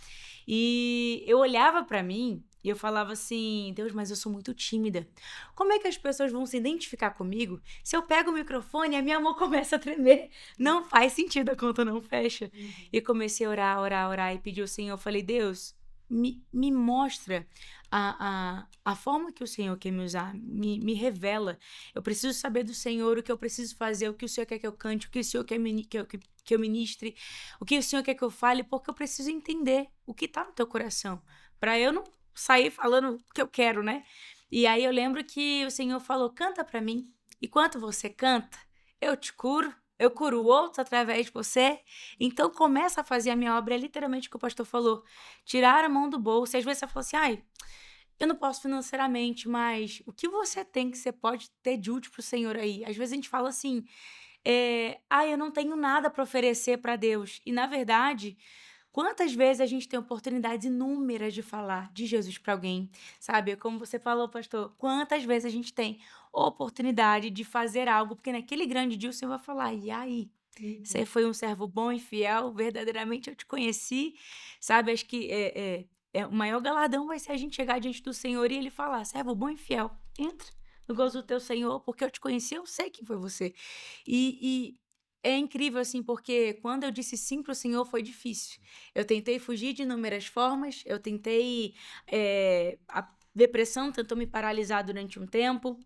Speaker 5: E eu olhava pra mim e eu falava assim, Deus, mas eu sou muito tímida. Como é que as pessoas vão se identificar comigo se eu pego o microfone e a minha mão começa a tremer? Não faz sentido, a conta não fecha. E comecei a orar e pedir ao Senhor. Eu falei, Deus, me mostra a forma que o Senhor quer me usar, me revela. Eu preciso saber do Senhor o que eu preciso fazer, o que o Senhor quer que eu cante, o que o Senhor quer que eu ministre, o que o Senhor quer que eu fale, porque eu preciso entender o que tá no teu coração, para eu não sair falando o que eu quero, né? E aí eu lembro que o Senhor falou, canta pra mim, e quando você canta, eu te curo, eu curo outros através de você, então começa a fazer a minha obra, é literalmente o que o pastor falou, tirar a mão do bolso, e às vezes você fala assim, ai, eu não posso financeiramente, mas o que você tem que você pode ter de útil pro Senhor aí? Às vezes a gente fala assim, eu não tenho nada para oferecer para Deus. E na verdade, quantas vezes a gente tem oportunidades inúmeras de falar de Jesus para alguém, sabe? Como você falou, pastor, quantas vezes a gente tem oportunidade de fazer algo, porque naquele grande dia o Senhor vai falar, e aí? Você foi um servo bom e fiel, verdadeiramente eu te conheci, sabe? Acho que o maior galardão vai ser a gente chegar diante do Senhor e ele falar, servo bom e fiel, entra no gozo do teu Senhor, porque eu te conheci, eu sei quem foi você. E é incrível, assim, porque quando eu disse sim pro Senhor foi difícil. Eu tentei fugir de inúmeras formas, eu tentei... a depressão tentou me paralisar durante um tempo,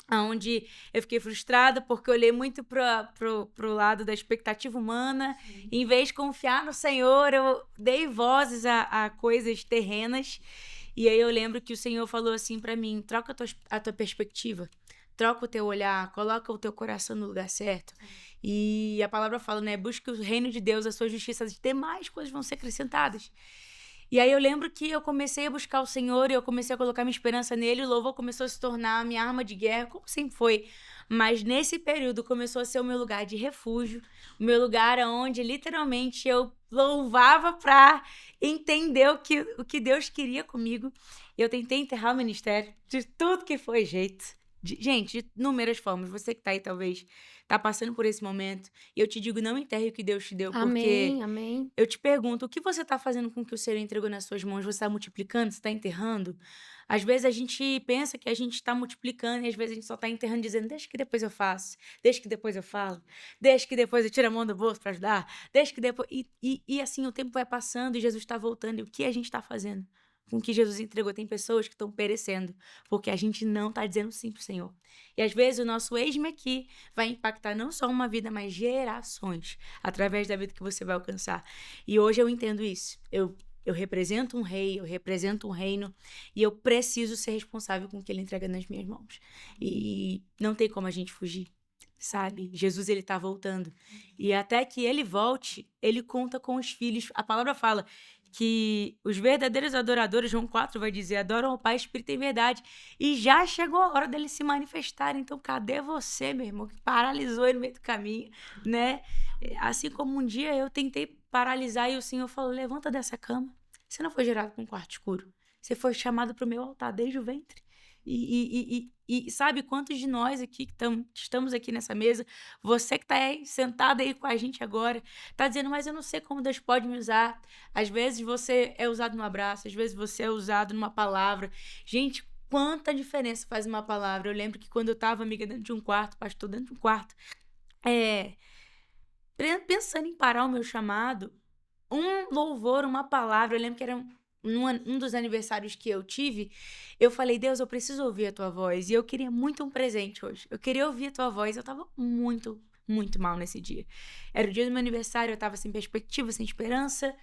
Speaker 5: onde eu fiquei frustrada porque eu olhei muito pro lado da expectativa humana. Em vez de confiar no Senhor, eu dei vozes a coisas terrenas. E aí eu lembro que o Senhor falou assim pra mim, troca a tua perspectiva. troca o teu olhar, coloca o teu coração no lugar certo. E a palavra fala, né? Busque o reino de Deus, a sua justiça, as demais coisas vão ser acrescentadas. E aí eu lembro que eu comecei a buscar o Senhor e eu comecei a colocar minha esperança nele, o louvor começou a se tornar a minha arma de guerra, como sempre foi. Mas nesse período começou a ser o meu lugar de refúgio, o meu lugar onde literalmente eu louvava para entender o que Deus queria comigo. E eu tentei enterrar o ministério de tudo que foi jeito. Gente, de inúmeras formas. Você que tá aí, talvez, tá passando por esse momento. E eu te digo, não enterre o que Deus te deu. Porque
Speaker 3: Amém.
Speaker 5: eu te pergunto, o que você tá fazendo com o que o Senhor entregou nas suas mãos? Você tá multiplicando? Você tá enterrando? Às vezes a gente pensa que a gente tá multiplicando e às vezes a gente só tá enterrando, dizendo, deixa que depois eu faço, deixa que depois eu falo, deixa que depois eu tiro a mão do bolso pra ajudar, deixa que depois... E assim, o tempo vai passando e Jesus tá voltando. E o que a gente tá fazendo com o que Jesus entregou? Tem pessoas que estão perecendo porque a gente não tá dizendo sim pro Senhor. E às vezes o nosso eis-me aqui vai impactar não só uma vida, mas gerações através da vida que você vai alcançar. E hoje eu entendo isso. Eu represento um rei, eu represento um reino e eu preciso ser responsável com o que ele entrega nas minhas mãos. E não tem como a gente fugir, sabe? Jesus, ele tá voltando. E até que ele volte, ele conta com os filhos. A palavra fala que os verdadeiros adoradores, João 4 vai dizer, adoram ao Pai, Espírito e verdade. E já chegou a hora dele se manifestar. Então, cadê você, meu irmão, que paralisou ele no meio do caminho, né? Assim como um dia eu tentei paralisar e o Senhor falou, levanta dessa cama. Você não foi gerado com um quarto escuro. Você foi chamado para o meu altar desde o ventre. E sabe quantos de nós aqui que estamos aqui nessa mesa, você que está aí sentado aí com a gente agora, está dizendo, mas eu não sei como Deus pode me usar. Às vezes você é usado num abraço, às vezes você é usado numa palavra. Gente, quanta diferença faz uma palavra. Eu lembro que quando eu estava, amiga, dentro de um quarto, pastor, dentro de um quarto, pensando em parar o meu chamado, um louvor, uma palavra, eu lembro que era um dos aniversários que eu tive, eu falei, Deus, eu preciso ouvir a tua voz, e eu queria muito um presente hoje, eu queria ouvir a tua voz, eu tava muito, muito mal nesse dia. Era o dia do meu aniversário, eu tava sem perspectiva, sem esperança,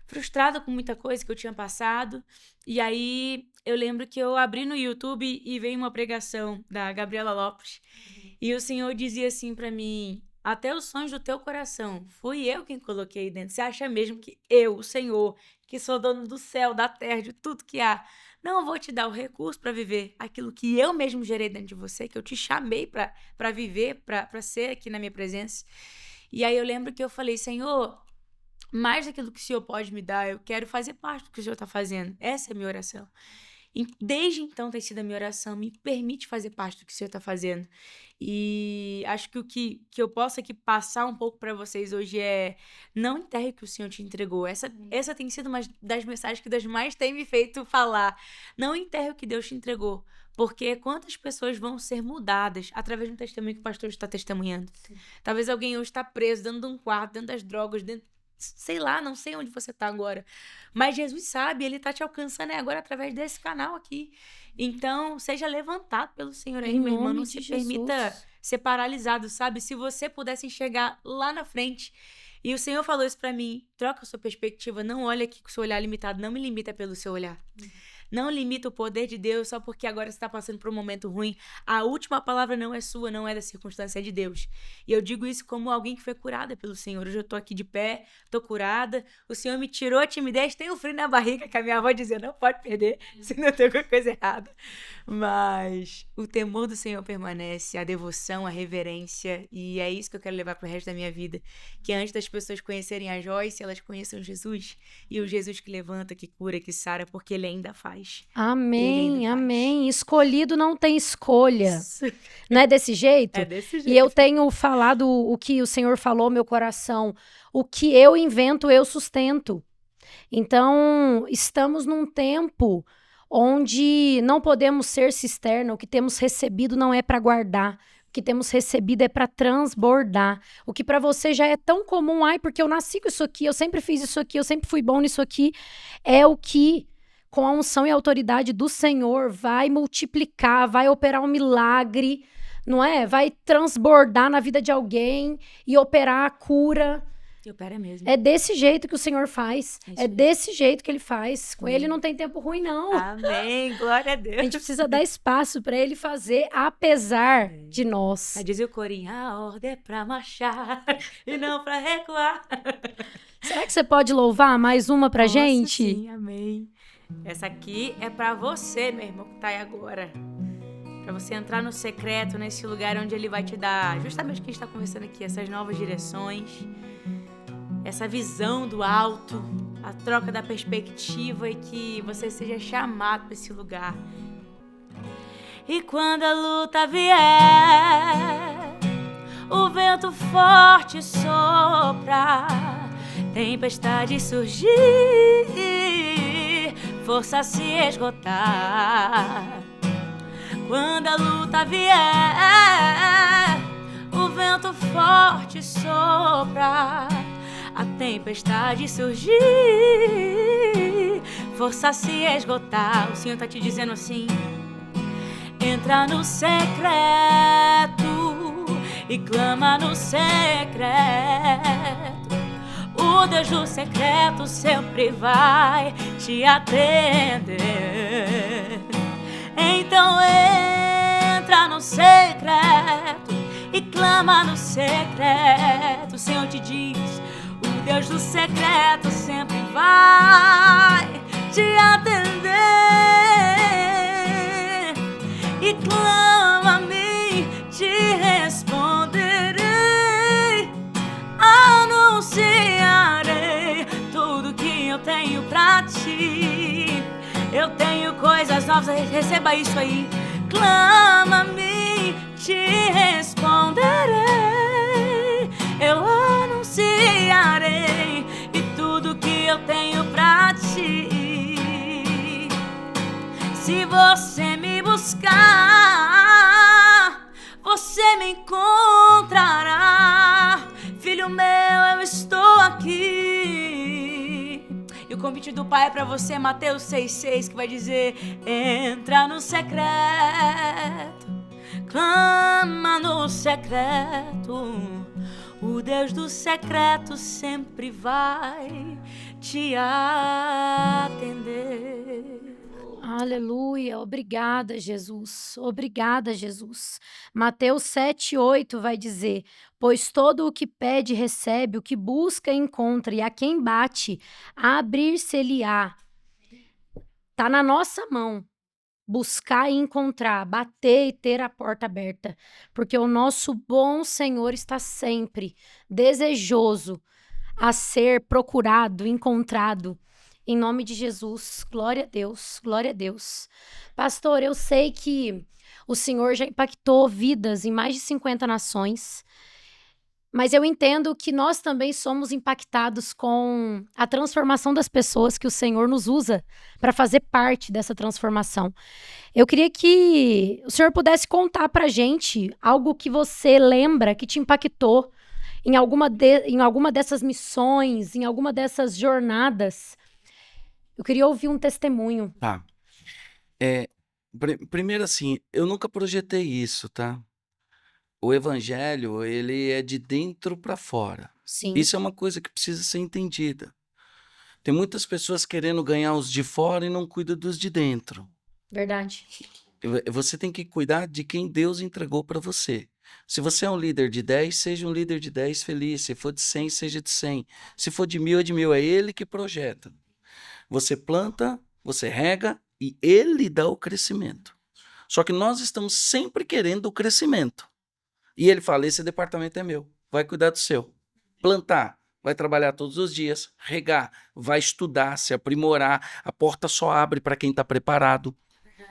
Speaker 5: frustrada com muita coisa que eu tinha passado, e aí eu lembro que eu abri no YouTube e veio uma pregação da Gabriela Lopes, e o Senhor dizia assim pra mim, até os sonhos do teu coração, fui eu quem coloquei dentro. Você acha mesmo que eu, o Senhor, que sou dono do céu, da terra, de tudo que há, não vou te dar o recurso para viver aquilo que eu mesmo gerei dentro de você, que eu te chamei para viver, para ser aqui na minha presença? E aí eu lembro que eu falei, Senhor, mais daquilo que o Senhor pode me dar, eu quero fazer parte do que o Senhor está fazendo. Essa é a minha oração. E desde então tem sido a minha oração, me permite fazer parte do que o Senhor está fazendo. E acho que o que eu posso aqui passar um pouco para vocês hoje é não enterre o que o Senhor te entregou. Essa tem sido uma das mensagens que Deus mais tem me feito falar. Não enterre o que Deus te entregou. Porque quantas pessoas vão ser mudadas através de um testemunho que o pastor está testemunhando? Sim. Talvez alguém hoje está preso dentro de um quarto, dentro das drogas, dentro... sei lá, não sei onde você tá agora. Mas Jesus sabe, ele tá te alcançando agora através desse canal aqui. Então, seja levantado pelo Senhor aí, meu irmão. Não se permita ser paralisado, sabe? Se você pudesse enxergar lá na frente. E o Senhor falou isso pra mim. Troca a sua perspectiva. Não olha aqui com o seu olhar limitado. Não me limita pelo seu olhar. Não limita o poder de Deus só porque agora você está passando por um momento ruim. A última palavra não é sua, não é da circunstância, é de Deus. E eu digo isso como alguém que foi curada pelo Senhor. Hoje eu tô aqui de pé, tô curada. O Senhor me tirou a timidez, tenho frio na barriga, que a minha avó dizia, não pode perder, se não tem alguma coisa errada. Mas o temor do Senhor permanece, a devoção, a reverência, e é isso que eu quero levar pro resto da minha vida. Que antes das pessoas conhecerem a Joyce, elas conheçam Jesus, e o Jesus que levanta, que cura, que sara, porque ele ainda faz.
Speaker 3: Amém, amém. Escolhido não tem escolha. Não é desse jeito?
Speaker 5: É desse jeito.
Speaker 3: E eu tenho falado o que o Senhor falou, meu coração. O que eu invento, eu sustento. Então, estamos num tempo onde não podemos ser cisterna. O que temos recebido não é para guardar. O que temos recebido é para transbordar. O que para você já é tão comum, ai, porque eu nasci com isso aqui, eu sempre fiz isso aqui, eu sempre fui bom nisso aqui, é o que, com a unção e a autoridade do Senhor, vai multiplicar, vai operar um milagre, não é? Vai transbordar na vida de alguém e operar a cura.
Speaker 5: E opera mesmo.
Speaker 3: É desse jeito que o Senhor faz.
Speaker 5: É isso
Speaker 3: É
Speaker 5: mesmo.
Speaker 3: desse jeito que Ele faz. Com Ele não tem tempo ruim, não.
Speaker 5: Amém, glória a Deus.
Speaker 3: A gente precisa dar espaço para Ele fazer, apesar de nós.
Speaker 5: Aí dizia o corinho, a ordem é pra marchar e não pra recuar.
Speaker 3: Será que você pode louvar mais uma pra
Speaker 5: Nossa,
Speaker 3: gente?
Speaker 5: Sim, amém. Essa aqui é pra você, meu irmão, que tá aí agora. Pra você entrar no secreto, nesse lugar onde Ele vai te dar, justamente o que a gente tá conversando aqui, essas novas direções, essa visão do alto, a troca da perspectiva e que você seja chamado pra esse lugar. E quando a luta vier, o vento forte sopra, tempestade surgir, força se esgotar. Quando a luta vier, o vento forte sopra, a tempestade surgir, força se esgotar. O Senhor tá te dizendo assim: entra no secreto e clama no secreto. O Deus do secreto sempre vai te atender. Então entra no secreto e clama no secreto. O Senhor te diz: o Deus do secreto sempre vai te atender. E clama a mim, te responderei, anunciarei tudo que eu tenho pra ti. Eu tenho coisas novas, receba isso aí. Clama a mim, te responderei, eu anunciarei e tudo que eu tenho pra ti. Se você me buscar, você me encontrará. Filho meu, eu estou aqui. E o convite do Pai é pra você, Mateus 6,6, que vai dizer: entra no secreto, clama no secreto. O Deus do secreto sempre vai te atender.
Speaker 3: Aleluia, obrigada, Jesus. Obrigada, Jesus. Mateus 7,8 vai dizer: pois todo o que pede recebe, o que busca encontra, e a quem bate, abrir-se-lhe-á. Tá na nossa mão. Buscar e encontrar, bater e ter a porta aberta, porque o nosso bom Senhor está sempre desejoso a ser procurado, encontrado. Em nome de Jesus, glória a Deus, glória a Deus. Pastor, eu sei que o Senhor já impactou vidas em mais de 50 nações, mas eu entendo que nós também somos impactados com a transformação das pessoas que o Senhor nos usa para fazer parte dessa transformação. Eu queria que o Senhor pudesse contar pra gente algo que você lembra que te impactou em alguma dessas missões, em alguma dessas jornadas. Eu queria ouvir um testemunho.
Speaker 4: Tá. Primeiro assim, eu nunca projetei isso, tá? O evangelho, ele é de dentro para fora.
Speaker 3: Sim.
Speaker 4: Isso é uma coisa que precisa ser entendida. Tem muitas pessoas querendo ganhar os de fora e não cuidam dos de dentro.
Speaker 3: Verdade.
Speaker 4: Você tem que cuidar de quem Deus entregou para você. Se você é um líder de 10, seja um líder de 10 feliz. Se for de 100, seja de 100. Se for de 1000, é de 1000. É Ele que projeta. Você planta, você rega e Ele dá o crescimento. Só que nós estamos sempre querendo o crescimento. E Ele fala: esse departamento é meu, vai cuidar do seu. Plantar, vai trabalhar todos os dias. Regar, vai estudar, se aprimorar. A porta só abre para quem está preparado.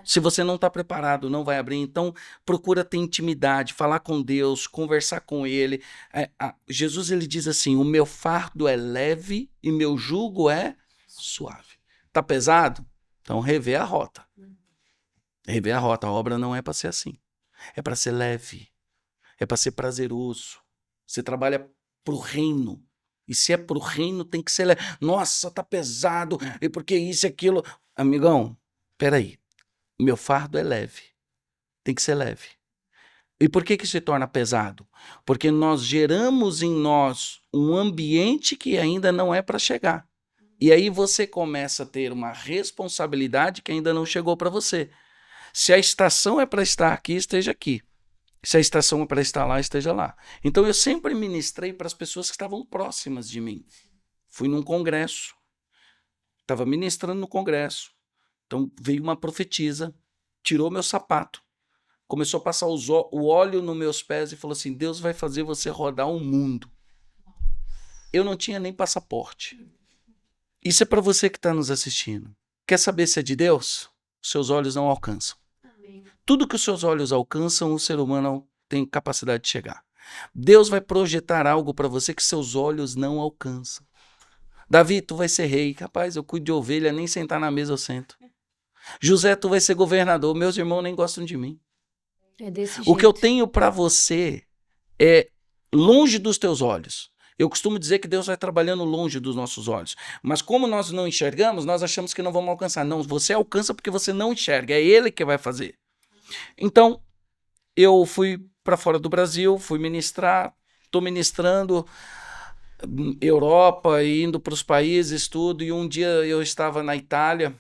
Speaker 4: Se você não está preparado, não vai abrir. Então, procura ter intimidade, falar com Deus, conversar com Ele. Jesus, ele diz assim: o meu fardo é leve e meu jugo é suave. Tá pesado? Então, rever a rota. Rever a rota. A obra não é para ser assim. É para ser leve. É para ser prazeroso. Você trabalha pro reino. E se é pro reino, tem que ser leve. Nossa, tá pesado. E porque isso e aquilo. Amigão, peraí. Meu fardo é leve. Tem que ser leve. E por que se torna pesado? Porque nós geramos em nós um ambiente que ainda não é para chegar. E aí você começa a ter uma responsabilidade que ainda não chegou para você. Se a estação é para estar aqui, esteja aqui. Se a estação é para estar lá, esteja lá. Então eu sempre ministrei para as pessoas que estavam próximas de mim. Fui num congresso, estava ministrando no congresso. Então veio uma profetisa, tirou meu sapato, começou a passar o óleo nos meus pés e falou assim: Deus vai fazer você rodar o mundo. Eu não tinha nem passaporte. Isso é para você que está nos assistindo. Quer saber se é de Deus? Seus olhos não alcançam. Amém. Tudo que os seus olhos alcançam, o ser humano tem capacidade de chegar. Deus vai projetar algo para você que seus olhos não alcançam. Davi, tu vai ser rei. Rapaz, eu cuido de ovelha, nem sentar na mesa eu sento. José, tu vai ser governador. Meus irmãos nem gostam de mim.
Speaker 3: É desse
Speaker 4: O
Speaker 3: jeito.
Speaker 4: que eu tenho para você é longe dos teus olhos. Eu costumo dizer que Deus vai trabalhando longe dos nossos olhos. Mas como nós não enxergamos, nós achamos que não vamos alcançar. Não, você alcança porque você não enxerga. É Ele que vai fazer. Então, eu fui para fora do Brasil, fui ministrar, estou ministrando Europa, indo para os países, tudo. E um dia eu estava na Itália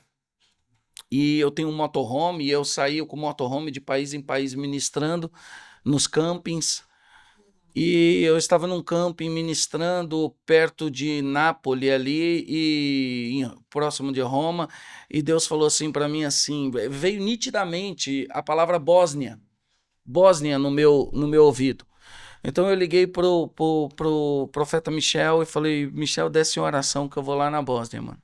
Speaker 4: e eu tenho um motorhome e eu saí com o motorhome de país em país ministrando nos campings. E eu estava num camping ministrando perto de Nápoles ali, próximo de Roma, e Deus falou assim para mim assim, veio nitidamente a palavra Bósnia no meu ouvido. Então eu liguei pro profeta Michel e falei: Michel, desce em oração que eu vou lá na Bósnia, mano.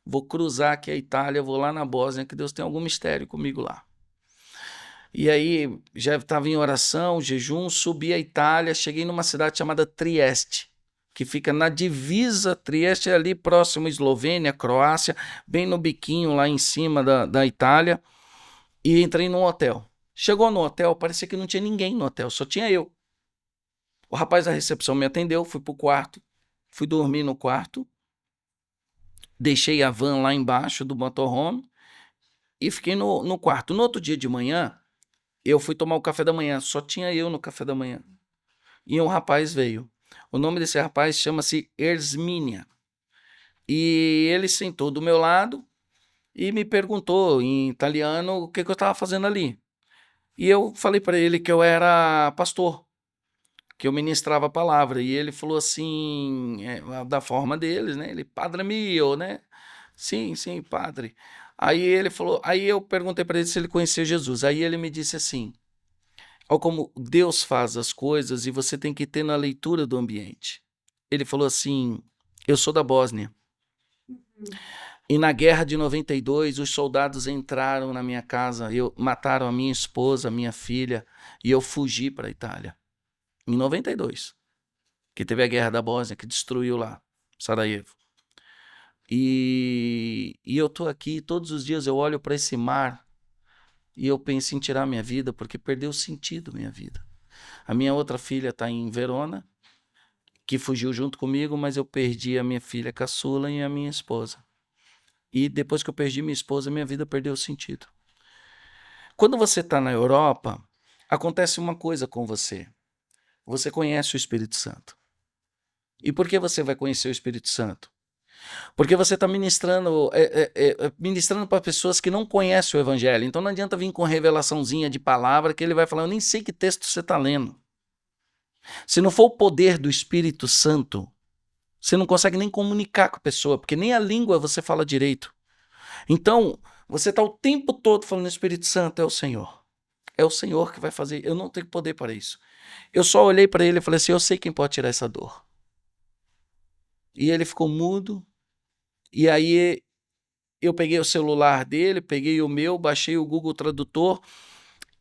Speaker 4: Vou cruzar aqui a Itália, vou lá na Bósnia, que Deus tem algum mistério comigo lá. E aí, já estava em oração, jejum, subi a Itália, cheguei numa cidade chamada Trieste, que fica na divisa. Trieste é ali próximo à Eslovênia, Croácia, bem no biquinho lá em cima da Itália, e entrei num hotel. Chegou no hotel, parecia que não tinha ninguém no hotel, só tinha eu. O rapaz da recepção me atendeu, fui pro quarto, fui dormir no quarto, deixei a van lá embaixo do motorhome e fiquei no quarto. No outro dia de manhã, eu fui tomar o café da manhã, só tinha eu no café da manhã. E um rapaz veio. O nome desse rapaz chama-se Ersminia. E ele sentou do meu lado e me perguntou em italiano o que eu estava fazendo ali. E eu falei para ele que eu era pastor, que eu ministrava a palavra. E ele falou assim, da forma deles, né? Ele, padre mio, né? Sim, padre. Aí ele falou, aí eu perguntei para ele se ele conhecia Jesus. Aí ele me disse assim: olha como Deus faz as coisas e você tem que ter na leitura do ambiente. Ele falou assim: eu sou da Bósnia. E na guerra de 92, os soldados entraram na minha casa, mataram a minha esposa, a minha filha, e eu fugi para a Itália. Em 92, que teve a guerra da Bósnia, que destruiu lá Sarajevo. E eu tô aqui, todos os dias eu olho para esse mar e eu penso em tirar minha vida, porque perdeu sentido minha vida. A minha outra filha está em Verona, que fugiu junto comigo, mas eu perdi a minha filha caçula e a minha esposa. E depois que eu perdi minha esposa, minha vida perdeu sentido. Quando você está na Europa, acontece uma coisa com você. Você conhece o Espírito Santo. E por que você vai conhecer o Espírito Santo? Porque você está ministrando para pessoas que não conhecem o Evangelho. Então não adianta vir com revelaçãozinha de palavra que ele vai falar: eu nem sei que texto você está lendo. Se não for o poder do Espírito Santo, você não consegue nem comunicar com a pessoa, porque nem a língua você fala direito. Então, você está o tempo todo falando: o Espírito Santo é o Senhor. É o Senhor que vai fazer. Eu não tenho poder para isso. Eu só olhei para ele e falei assim: eu sei quem pode tirar essa dor. E ele ficou mudo. E aí eu peguei o celular dele, peguei o meu, baixei o Google Tradutor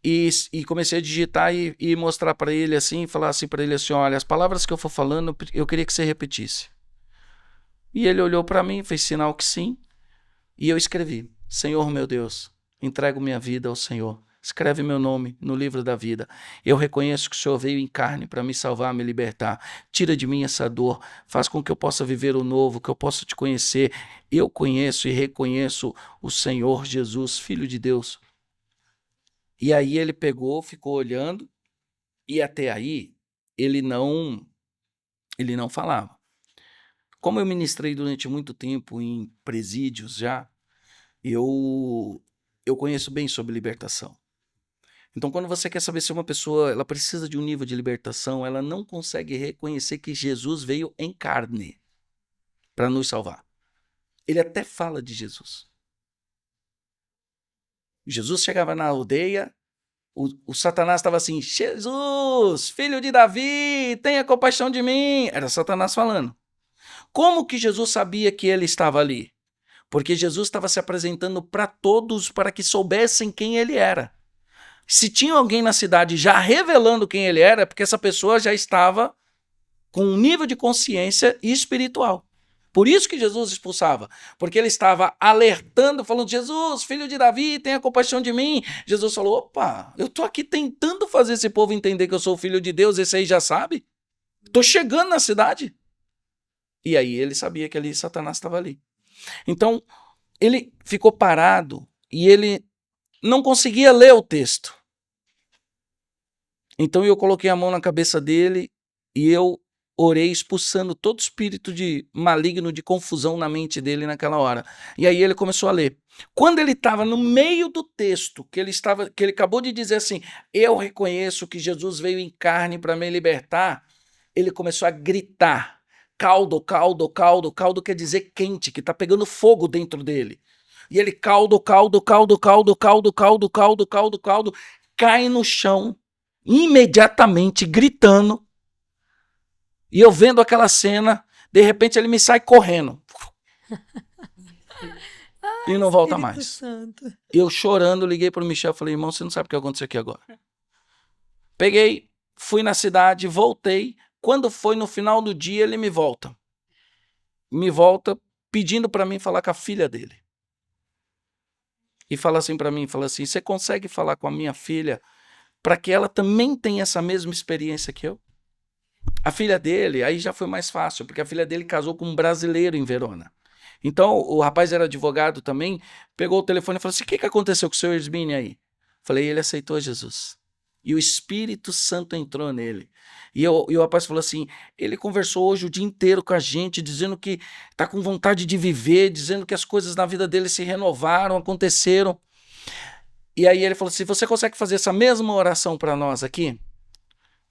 Speaker 4: e comecei a digitar e mostrar para ele assim, falar assim para ele assim: olha, as palavras que eu for falando, eu queria que você repetisse. E ele olhou para mim, fez sinal que sim, e eu escrevi: Senhor meu Deus, entrego minha vida ao Senhor. Escreve meu nome no livro da vida. Eu reconheço que o Senhor veio em carne para me salvar, me libertar. Tira de mim essa dor. Faz com que eu possa viver o novo, que eu possa te conhecer. Eu conheço e reconheço o Senhor Jesus, Filho de Deus. E aí ele pegou, ficou olhando E até aí, ele não falava. Como eu ministrei durante muito tempo em presídios já, eu conheço bem sobre libertação. Então, quando você quer saber se uma pessoa ela precisa de um nível de libertação, ela não consegue reconhecer que Jesus veio em carne para nos salvar. Ele até fala de Jesus. Jesus chegava na aldeia, o Satanás estava assim, Jesus, filho de Davi, tenha compaixão de mim. Era Satanás falando. Como que Jesus sabia que ele estava ali? Porque Jesus estava se apresentando para todos para que soubessem quem ele era. Se tinha alguém na cidade já revelando quem ele era, é porque essa pessoa já estava com um nível de consciência espiritual. Por isso que Jesus expulsava, porque ele estava alertando, falando, Jesus, filho de Davi, tenha compaixão de mim. Jesus falou, opa, eu estou aqui tentando fazer esse povo entender que eu sou o filho de Deus, esse aí já sabe. Estou chegando na cidade. E aí ele sabia que ali Satanás estava ali. Então, ele ficou parado e ele não conseguia ler o texto. Então eu coloquei a mão na cabeça dele e eu orei expulsando todo espírito de maligno, de confusão na mente dele naquela hora. E aí ele começou a ler. Quando ele estava no meio do texto, que ele acabou de dizer assim, eu reconheço que Jesus veio em carne para me libertar, ele começou a gritar, caldo, caldo, caldo, caldo quer dizer quente, que está pegando fogo dentro dele. E ele caldo, caldo, caldo, caldo, caldo, caldo, caldo, caldo, caldo, cai no chão, imediatamente gritando, e eu vendo aquela cena, de repente ele me sai correndo. E não volta mais.
Speaker 3: Santo.
Speaker 4: Eu chorando, liguei para o Michel, falei, irmão, você não sabe o que aconteceu aqui agora. Peguei, fui na cidade, voltei. Quando foi no final do dia, ele me volta. Me volta pedindo para mim falar com a filha dele. E fala assim para mim, fala assim, você consegue falar com a minha filha para que ela também tenha essa mesma experiência que eu? A filha dele, aí já foi mais fácil, porque a filha dele casou com um brasileiro em Verona. Então, o rapaz era advogado também, pegou o telefone e falou assim, o que aconteceu com o seu Hermínio aí? Falei, ele aceitou Jesus. E o Espírito Santo entrou nele. E o rapaz falou assim, ele conversou hoje o dia inteiro com a gente, dizendo que está com vontade de viver, dizendo que as coisas na vida dele se renovaram, aconteceram. E aí ele falou assim, você consegue fazer essa mesma oração para nós aqui?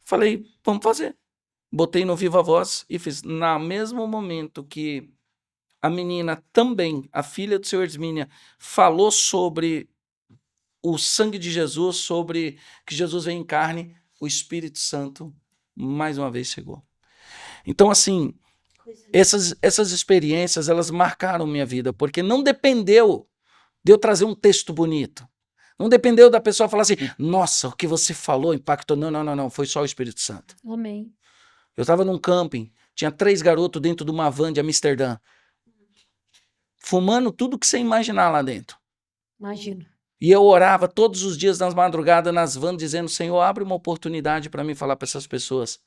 Speaker 4: Falei, vamos fazer. Botei no Viva Voz e fiz. No mesmo momento que a menina também, a filha do seu Hermínia, falou sobre o sangue de Jesus, sobre que Jesus vem em carne, o Espírito Santo mais uma vez chegou. Então, assim, essas experiências, elas marcaram minha vida, porque não dependeu de eu trazer um texto bonito. Não dependeu da pessoa falar assim, nossa, o que você falou impactou. Não, foi só o Espírito Santo.
Speaker 3: Amém.
Speaker 4: Eu estava num camping, tinha 3 garotos dentro de uma van de Amsterdã, fumando tudo que você imaginar lá dentro.
Speaker 3: Imagino.
Speaker 4: E eu orava todos os dias nas madrugadas nas vans, dizendo, Senhor, abre uma oportunidade para mim falar para essas pessoas.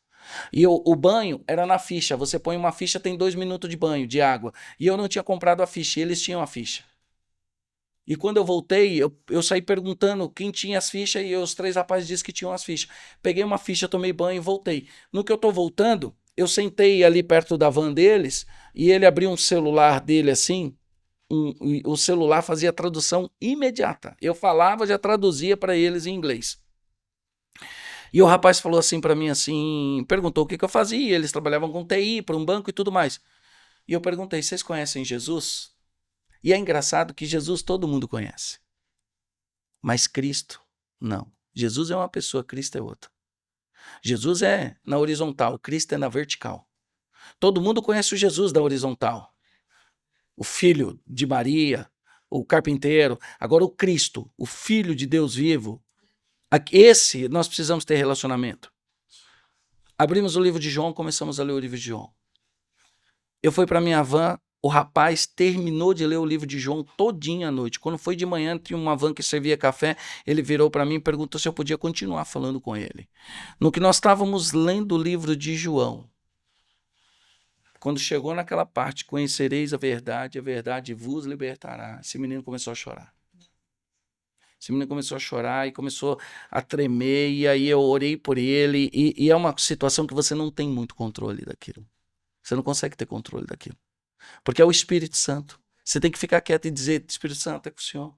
Speaker 4: E o banho era na ficha, você põe uma ficha, tem 2 minutos de banho, de água. E eu não tinha comprado a ficha, e eles tinham a ficha. E quando eu voltei, eu saí perguntando quem tinha as fichas, e os 3 rapazes disseram que tinham as fichas. Peguei uma ficha, tomei banho e voltei. No que eu tô voltando, eu sentei ali perto da van deles, e ele abriu um celular dele assim, o celular fazia tradução imediata. Eu falava, já traduzia para eles em inglês. E o rapaz falou assim para mim, assim, perguntou o que eu fazia, eles trabalhavam com TI, para um banco e tudo mais. E eu perguntei, vocês conhecem Jesus? E é engraçado que Jesus todo mundo conhece. Mas Cristo, não. Jesus é uma pessoa, Cristo é outra. Jesus é na horizontal, Cristo é na vertical. Todo mundo conhece o Jesus da horizontal. O filho de Maria, o carpinteiro. Agora o Cristo, o filho de Deus vivo. Esse nós precisamos ter relacionamento. Abrimos o livro de João, começamos a ler o livro de João. Eu fui para minha van, o rapaz terminou de ler o livro de João todinha à noite. Quando foi de manhã, tinha uma van que servia café, ele virou para mim e perguntou se eu podia continuar falando com ele. No que nós estávamos lendo o livro de João, quando chegou naquela parte, conhecereis a verdade vos libertará. Esse menino começou a chorar. Esse menino começou a chorar e começou a tremer, e aí eu orei por ele, e é uma situação que você não tem muito controle daquilo. Você não consegue ter controle daquilo. Porque é o Espírito Santo. Você tem que ficar quieto e dizer, Espírito Santo, é com o Senhor.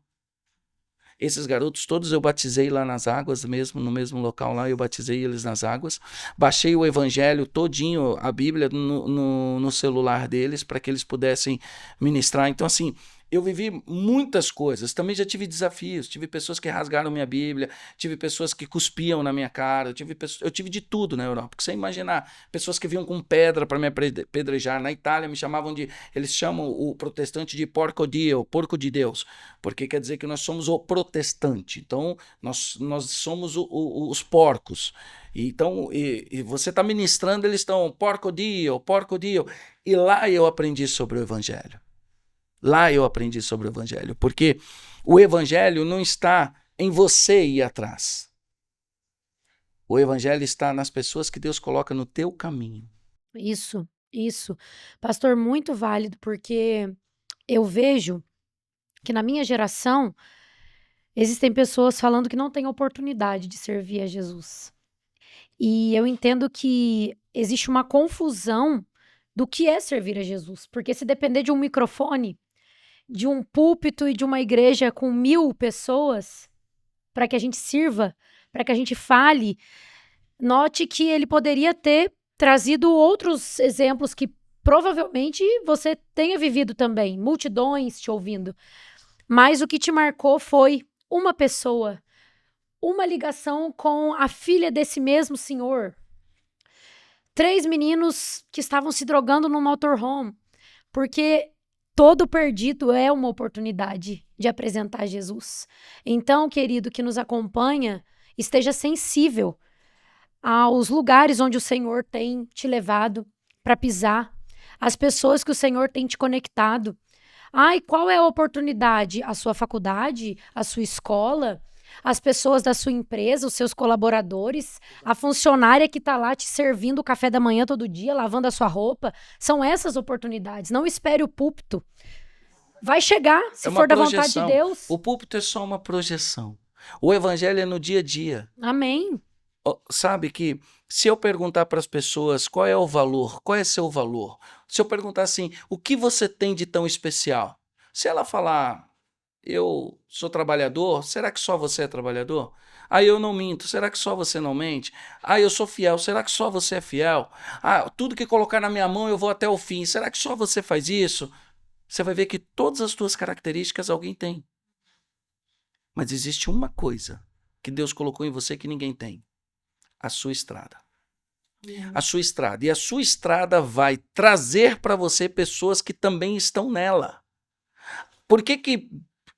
Speaker 4: Esses garotos todos eu batizei lá nas águas mesmo, no mesmo local lá, eu batizei eles nas águas. Baixei o evangelho todinho, a Bíblia, no celular deles, para que eles pudessem ministrar. Então, assim, eu vivi muitas coisas. Também já tive desafios. Tive pessoas que rasgaram minha Bíblia, tive pessoas que cuspiam na minha cara, eu tive de tudo na Europa. Porque você imaginar, pessoas que vinham com pedra para me apedrejar. Na Itália me chamavam eles chamam o protestante de porco de Deus, porque quer dizer que nós somos o protestante. Então, nós somos os porcos. Então, e você está ministrando, eles estão porco Dio. E lá eu aprendi sobre o evangelho. Lá eu aprendi sobre o evangelho, porque o evangelho não está em você ir atrás. O evangelho está nas pessoas que Deus coloca no teu caminho.
Speaker 3: Isso. Pastor, muito válido, porque eu vejo que na minha geração existem pessoas falando que não têm oportunidade de servir a Jesus. E eu entendo que existe uma confusão do que é servir a Jesus, porque se depender de um microfone, de um púlpito e de uma igreja com 1000 pessoas para que a gente sirva, para que a gente fale, note que ele poderia ter trazido outros exemplos que provavelmente você tenha vivido também, multidões te ouvindo. Mas o que te marcou foi uma pessoa, uma ligação com a filha desse mesmo senhor. 3 meninos que estavam se drogando no motorhome, porque todo perdido é uma oportunidade de apresentar Jesus. Então, querido que nos acompanha, esteja sensível aos lugares onde o Senhor tem te levado para pisar, às pessoas que o Senhor tem te conectado. E qual é a oportunidade? A sua faculdade, a sua escola, as pessoas da sua empresa, os seus colaboradores, a funcionária que está lá te servindo o café da manhã todo dia, lavando a sua roupa. São essas oportunidades. Não espere o púlpito. Vai chegar, se for da vontade de Deus.
Speaker 4: O púlpito é só uma projeção. O evangelho é no dia a dia.
Speaker 3: Amém.
Speaker 4: Sabe que se eu perguntar para as pessoas qual é o valor, qual é seu valor, se eu perguntar assim, o que você tem de tão especial? Se ela falar, eu sou trabalhador, será que só você é trabalhador? Eu não minto, será que só você não mente? Eu sou fiel, será que só você é fiel? Tudo que colocar na minha mão eu vou até o fim, será que só você faz isso? Você vai ver que todas as tuas características alguém tem. Mas existe uma coisa que Deus colocou em você que ninguém tem. A sua estrada. A sua estrada. E a sua estrada vai trazer para você pessoas que também estão nela. Por que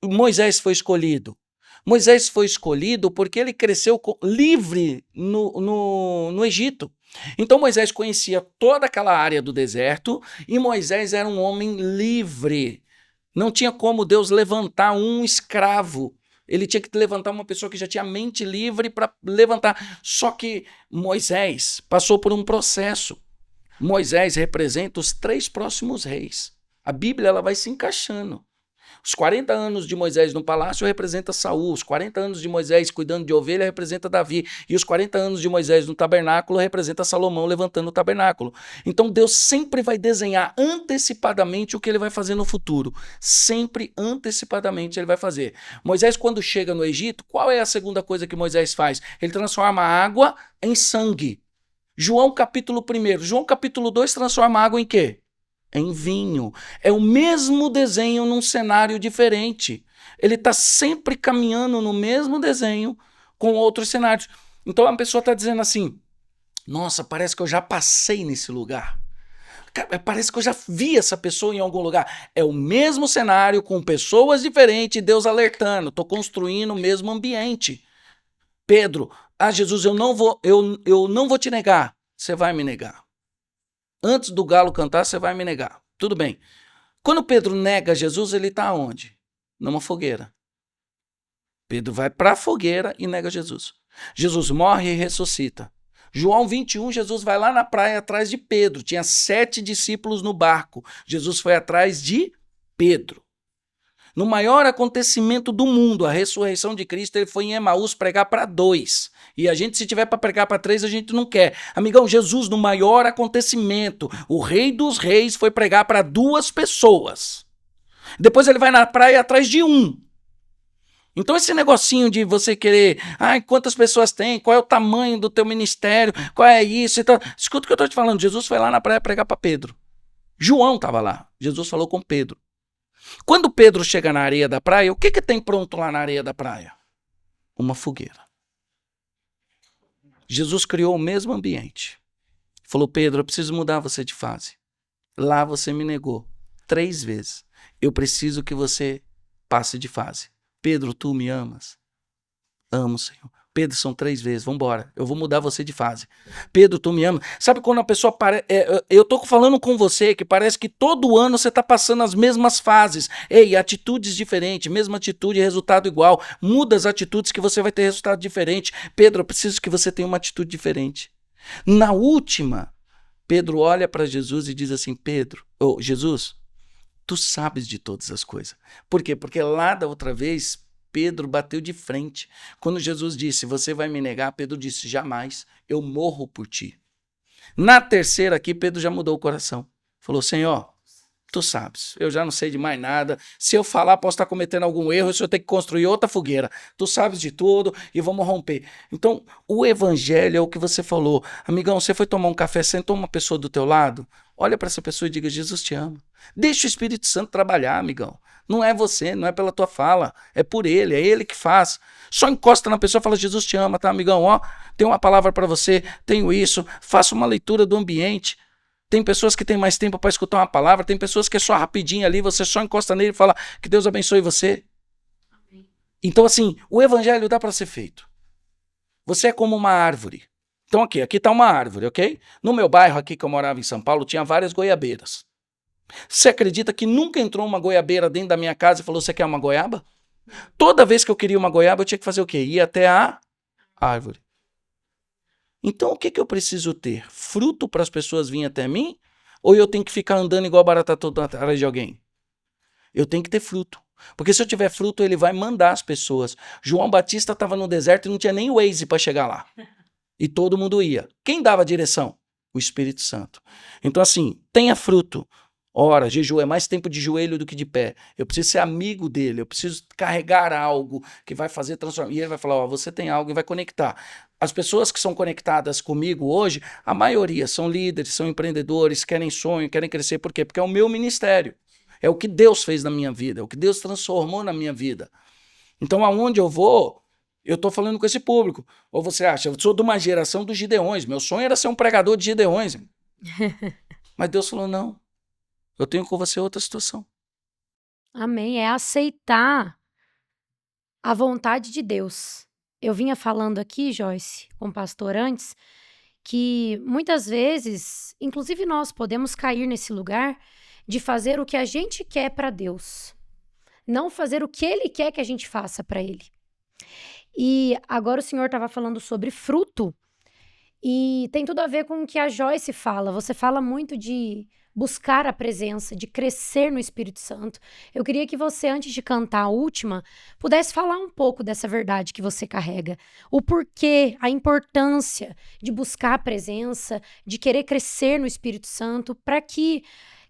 Speaker 4: Moisés foi escolhido? Moisés foi escolhido porque ele cresceu livre no Egito. Então Moisés conhecia toda aquela área do deserto e Moisés era um homem livre. Não tinha como Deus levantar um escravo. Ele tinha que levantar uma pessoa que já tinha mente livre para levantar. Só que Moisés passou por um processo. Moisés representa os 3 próximos reis. A Bíblia ela vai se encaixando. Os 40 anos de Moisés no palácio representa Saul, os 40 anos de Moisés cuidando de ovelha representa Davi, e os 40 anos de Moisés no tabernáculo representa Salomão levantando o tabernáculo. Então Deus sempre vai desenhar antecipadamente o que ele vai fazer no futuro. Sempre antecipadamente ele vai fazer. Moisés, quando chega no Egito, qual é a segunda coisa que Moisés faz? Ele transforma a água em sangue. João capítulo 1. João capítulo 2 transforma a água em quê? Em vinho. É o mesmo desenho num cenário diferente. Ele está sempre caminhando no mesmo desenho com outros cenários. Então a pessoa está dizendo assim, nossa, parece que eu já passei nesse lugar. Parece que eu já vi essa pessoa em algum lugar. É o mesmo cenário com pessoas diferentes, Deus alertando. Estou construindo o mesmo ambiente. Pedro, Jesus, eu não vou te negar. Você vai me negar. Antes do galo cantar, você vai me negar. Tudo bem. Quando Pedro nega Jesus, ele está onde? Numa fogueira. Pedro vai para a fogueira e nega Jesus. Jesus morre e ressuscita. João 21, Jesus vai lá na praia atrás de Pedro. Tinha 7 discípulos no barco. Jesus foi atrás de Pedro. No maior acontecimento do mundo, a ressurreição de Cristo, ele foi em Emaús pregar para 2. E a gente, se tiver para pregar para 3, a gente não quer. Amigão, Jesus, no maior acontecimento, o Rei dos Reis foi pregar para 2 pessoas. Depois ele vai na praia atrás de 1. Então esse negocinho de você querer, quantas pessoas tem, qual é o tamanho do teu ministério, qual é isso e tal. Escuta o que eu estou te falando, Jesus foi lá na praia pregar para Pedro. João estava lá, Jesus falou com Pedro. Quando Pedro chega na areia da praia, o que tem pronto lá na areia da praia? Uma fogueira. Jesus criou o mesmo ambiente. Falou, Pedro, eu preciso mudar você de fase. Lá você me negou 3 vezes. Eu preciso que você passe de fase. Pedro, tu me amas? Amo, Senhor. Pedro, são 3 vezes, vambora, eu vou mudar você de fase. Pedro, tu me ama? Sabe quando a pessoa eu tô falando com você que parece que todo ano você tá passando as mesmas fases. Ei, atitudes diferentes, mesma atitude, resultado igual. Muda as atitudes que você vai ter resultado diferente. Pedro, eu preciso que você tenha uma atitude diferente. Na última, Pedro olha para Jesus e diz assim, Jesus, tu sabes de todas as coisas. Por quê? Porque lá da outra vez, Pedro bateu de frente. Quando Jesus disse, você vai me negar, Pedro disse, jamais, eu morro por ti. Na terceira aqui, Pedro já mudou o coração. Falou, Senhor, tu sabes, eu já não sei de mais nada. Se eu falar, posso estar cometendo algum erro, se eu tenho que construir outra fogueira. Tu sabes de tudo e vamos romper. Então, o evangelho é o que você falou. Amigão, você foi tomar um café, sentou uma pessoa do teu lado, olha para essa pessoa e diga, Jesus te ama. Deixa o Espírito Santo trabalhar, amigão. Não é você, não é pela tua fala, é por ele, é ele que faz. Só encosta na pessoa e fala, Jesus te ama, tá, amigão? Ó, tem uma palavra para você, tenho isso, faça uma leitura do ambiente. Tem pessoas que têm mais tempo para escutar uma palavra, tem pessoas que é só rapidinho ali, você só encosta nele e fala, que Deus abençoe você. Amém. Então, assim, o evangelho dá para ser feito. Você é como uma árvore. Então, aqui tá uma árvore, ok? No meu bairro aqui que eu morava em São Paulo, tinha várias goiabeiras. Você acredita que nunca entrou uma goiabeira dentro da minha casa e falou, você quer uma goiaba? Toda vez que eu queria uma goiaba, eu tinha que fazer o quê? Ir até a árvore. Então, o que eu preciso ter? Fruto para as pessoas virem até mim? Ou eu tenho que ficar andando igual barata toda atrás de alguém? Eu tenho que ter fruto. Porque se eu tiver fruto, ele vai mandar as pessoas. João Batista estava no deserto e não tinha nem o Waze para chegar lá. E todo mundo ia. Quem dava a direção? O Espírito Santo. Então, assim, tenha fruto. Ora, jejum é mais tempo de joelho do que de pé. Eu preciso ser amigo dele, eu preciso carregar algo que vai fazer transformar. E ele vai falar, você tem algo e vai conectar. As pessoas que são conectadas comigo hoje, a maioria são líderes, são empreendedores, querem sonho, querem crescer. Por quê? Porque é o meu ministério. É o que Deus fez na minha vida, é o que Deus transformou na minha vida. Então, aonde eu vou, eu estou falando com esse público. Ou você acha, eu sou de uma geração dos Gideões, meu sonho era ser um pregador de Gideões. Mas Deus falou, não. Eu tenho com você outra situação.
Speaker 3: Amém. É aceitar a vontade de Deus. Eu vinha falando aqui, Joyce, com o pastor antes, que muitas vezes, inclusive nós podemos cair nesse lugar de fazer o que a gente quer para Deus. Não fazer o que Ele quer que a gente faça para Ele. E agora o Senhor estava falando sobre fruto e tem tudo a ver com o que a Joyce fala. Você fala muito de buscar a presença, de crescer no Espírito Santo. Eu queria que você, antes de cantar a última, pudesse falar um pouco dessa verdade que você carrega. O porquê, a importância de buscar a presença, de querer crescer no Espírito Santo, para que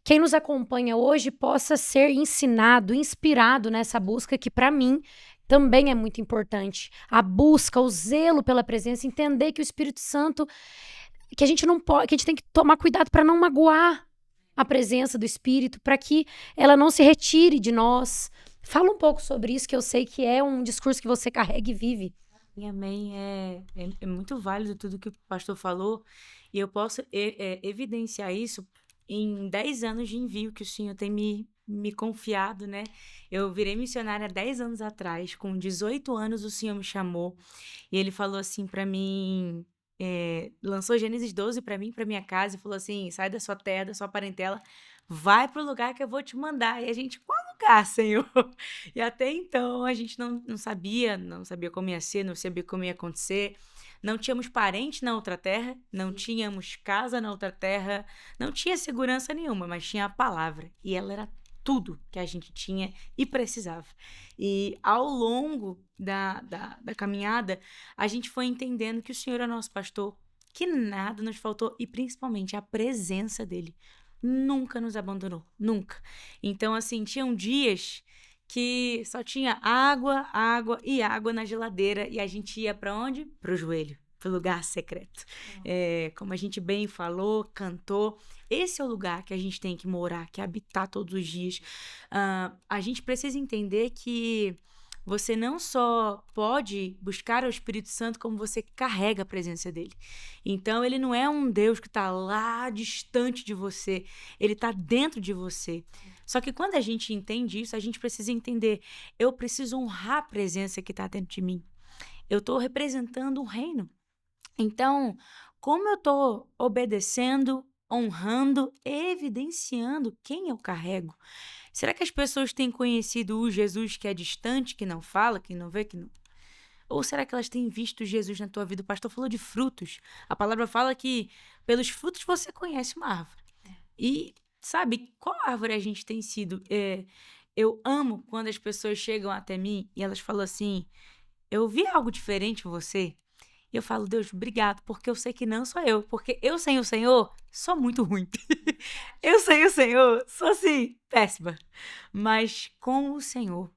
Speaker 3: quem nos acompanha hoje possa ser ensinado, inspirado nessa busca que, para mim, também é muito importante. A busca, o zelo pela presença, entender que o Espírito Santo, que a gente não pode, que a gente tem que tomar cuidado para não magoar a presença do Espírito, para que ela não se retire de nós. Fala um pouco sobre isso, que eu sei que é um discurso que você carrega e vive.
Speaker 5: Amém. É muito válido tudo que o pastor falou, e eu posso evidenciar isso em 10 anos de envio que o Senhor tem me confiado, né? Eu virei missionária há 10 anos atrás, com 18 anos o Senhor me chamou, e Ele falou assim para mim, lançou Gênesis 12 para mim, para minha casa, e falou assim, sai da sua terra, da sua parentela, vai pro lugar que eu vou te mandar. E a gente, qual lugar, Senhor? E até então a gente não sabia como ia ser, não sabia como ia acontecer. Não tínhamos parente na outra terra, não tínhamos casa na outra terra, não tinha segurança nenhuma, mas tinha a palavra. E ela era tudo que a gente tinha e precisava. E ao longo da caminhada, a gente foi entendendo que o Senhor é nosso pastor, que nada nos faltou e principalmente a presença dele nunca nos abandonou, nunca. Então, assim, tinham dias que só tinha água, água e água na geladeira e a gente ia para onde? Pro joelho, pro lugar secreto. Como a gente bem falou, cantou, esse é o lugar que a gente tem que morar, que habitar todos os dias. A gente precisa entender que você não só pode buscar o Espírito Santo, como você carrega a presença dele. Então, ele não é um Deus que está lá distante de você. Ele está dentro de você. Só que quando a gente entende isso, a gente precisa entender, eu preciso honrar a presença que está dentro de mim. Eu estou representando um reino. Então, como eu estou obedecendo, honrando, evidenciando quem eu carrego? Será que as pessoas têm conhecido o Jesus que é distante, que não fala, que não vê, que não... Ou será que elas têm visto Jesus na tua vida? O pastor falou de frutos. A palavra fala que pelos frutos você conhece uma árvore. E sabe qual árvore a gente tem sido? Eu amo quando as pessoas chegam até mim e elas falam assim, eu vi algo diferente em você. E eu falo, Deus, obrigado, porque eu sei que não sou eu. Porque eu sem o Senhor sou muito ruim. Eu sem o Senhor sou assim, péssima. Mas com o Senhor,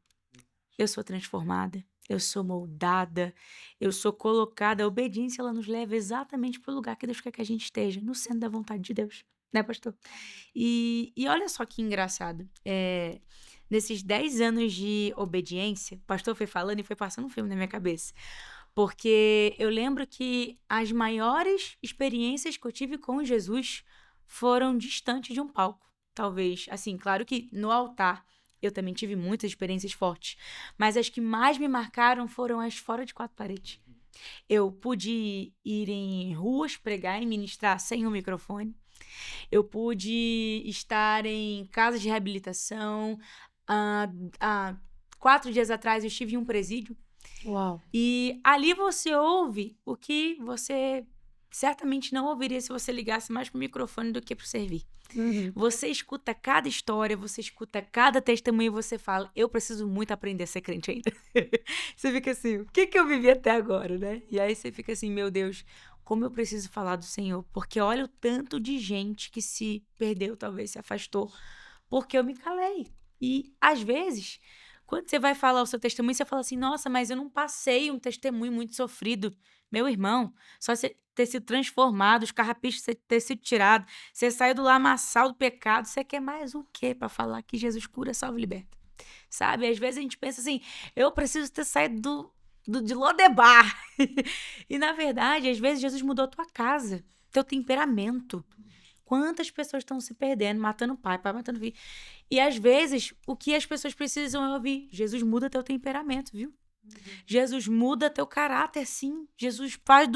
Speaker 5: eu sou transformada, eu sou moldada, eu sou colocada. A obediência, ela nos leva exatamente para o lugar que Deus quer que a gente esteja, no centro da vontade de Deus. Né, pastor? E olha só que engraçado. Nesses 10 anos de obediência, o pastor foi falando e foi passando um filme na minha cabeça. Porque eu lembro que as maiores experiências que eu tive com Jesus foram distantes de um palco. Talvez, assim, claro que no altar eu também tive muitas experiências fortes. Mas as que mais me marcaram foram as fora de 4 paredes. Eu pude ir em ruas pregar e ministrar sem um microfone. Eu pude estar em casas de reabilitação. Há 4 dias atrás eu estive em um presídio.
Speaker 3: Uau.
Speaker 5: E ali você ouve o que você certamente não ouviria se você ligasse mais pro microfone do que pro servir.
Speaker 3: Uhum.
Speaker 5: Você escuta cada história, você escuta cada testemunho e você fala, eu preciso muito aprender a ser crente ainda. Você fica assim, o que eu vivi até agora, né? E aí você fica assim, meu Deus, como eu preciso falar do Senhor. Porque olha o tanto de gente que se perdeu, talvez se afastou, porque eu me calei. E às vezes... Quando você vai falar o seu testemunho, você fala assim, nossa, mas eu não passei um testemunho muito sofrido. Meu irmão, só você ter sido transformado, os carrapichos ter sido tirado, você saiu do lamaçal do pecado, você quer mais o quê para falar que Jesus cura, salva e liberta? Sabe? Às vezes a gente pensa assim, eu preciso ter saído de Lodebar. E na verdade, às vezes Jesus mudou a tua casa, teu temperamento. Quantas pessoas estão se perdendo, matando pai matando filho. E às vezes, o que as pessoas precisam é ouvir. Jesus muda teu temperamento, viu? Jesus muda teu caráter, sim. Jesus faz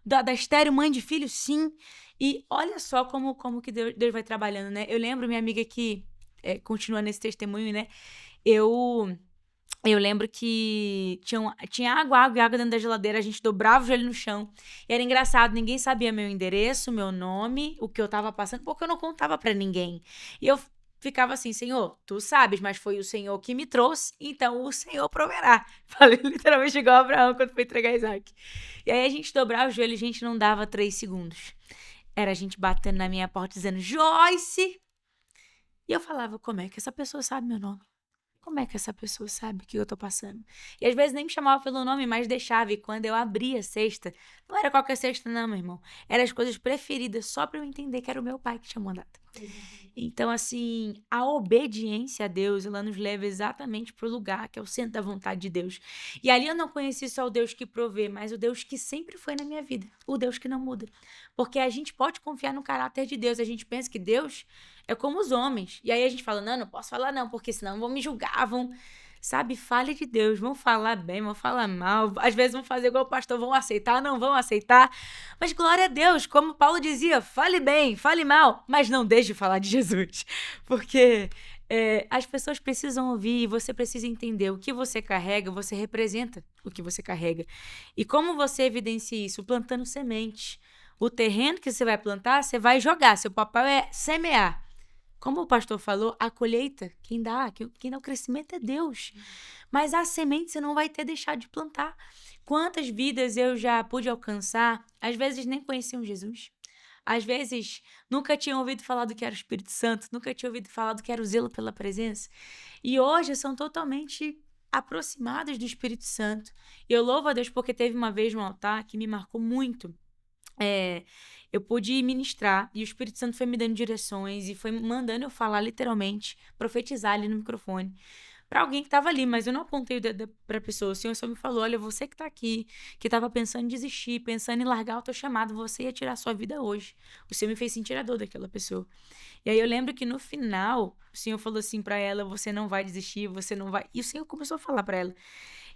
Speaker 5: da estéril mãe de filho, sim. E olha só como que Deus vai trabalhando, né? Eu lembro minha amiga que, continuando esse testemunho, né? Eu lembro que tinha água dentro da geladeira, a gente dobrava o joelho no chão. E era engraçado, ninguém sabia meu endereço, meu nome, o que eu tava passando, porque eu não contava pra ninguém. E eu ficava assim, Senhor, tu sabes, mas foi o Senhor que me trouxe, então o Senhor proverá. Falei literalmente igual Abraão quando foi entregar Isaac. E aí a gente dobrava o joelho e a gente não dava 3 segundos. Era a gente batendo na minha porta dizendo, Joyce! E eu falava, como é que essa pessoa sabe meu nome? Como é que essa pessoa sabe o que eu tô passando? E às vezes nem me chamava pelo nome, mas deixava. E quando eu abria a cesta, não era qualquer cesta não, meu irmão. Eram as coisas preferidas, só pra eu entender que era o meu pai que tinha mandado. Então, assim, a obediência a Deus, ela nos leva exatamente pro lugar que é o centro da vontade de Deus. E ali eu não conheci só o Deus que provê, mas o Deus que sempre foi na minha vida. O Deus que não muda. Porque a gente pode confiar no caráter de Deus. A gente pensa que Deus é como os homens. E aí a gente fala, não posso falar não, porque senão vão me julgar, sabe, fale de Deus, vão falar bem, vão falar mal, às vezes vão fazer igual o pastor, vão aceitar, não vão aceitar, mas glória a Deus, como Paulo dizia, fale bem, fale mal, mas não deixe de falar de Jesus, porque as pessoas precisam ouvir e você precisa entender o que você carrega, você representa o que você carrega, e como você evidencia isso? Plantando sementes. O terreno que você vai plantar, você vai jogar, seu papel é semear. como o pastor falou, a colheita, quem dá o crescimento é Deus. Mas a semente você não vai ter deixado de plantar. Quantas vidas eu já pude alcançar, às vezes nem conheciam Jesus. Às vezes nunca tinham ouvido falar do que era o Espírito Santo, nunca tinham ouvido falar do que era o zelo pela presença. E hoje são totalmente aproximados do Espírito Santo. E eu louvo a Deus porque teve uma vez no altar que me marcou muito. Eu pude ministrar e o Espírito Santo foi me dando direções e foi mandando eu falar literalmente, profetizar ali no microfone para alguém que estava ali, mas eu não apontei o dedo para a pessoa. O Senhor só me falou: olha, você que está aqui, que estava pensando em desistir, pensando em largar o teu chamado, você ia tirar a sua vida hoje. O Senhor me fez sentir a dor daquela pessoa. E aí eu lembro que no final o Senhor falou assim para ela: você não vai desistir, você não vai. E o Senhor começou a falar para ela.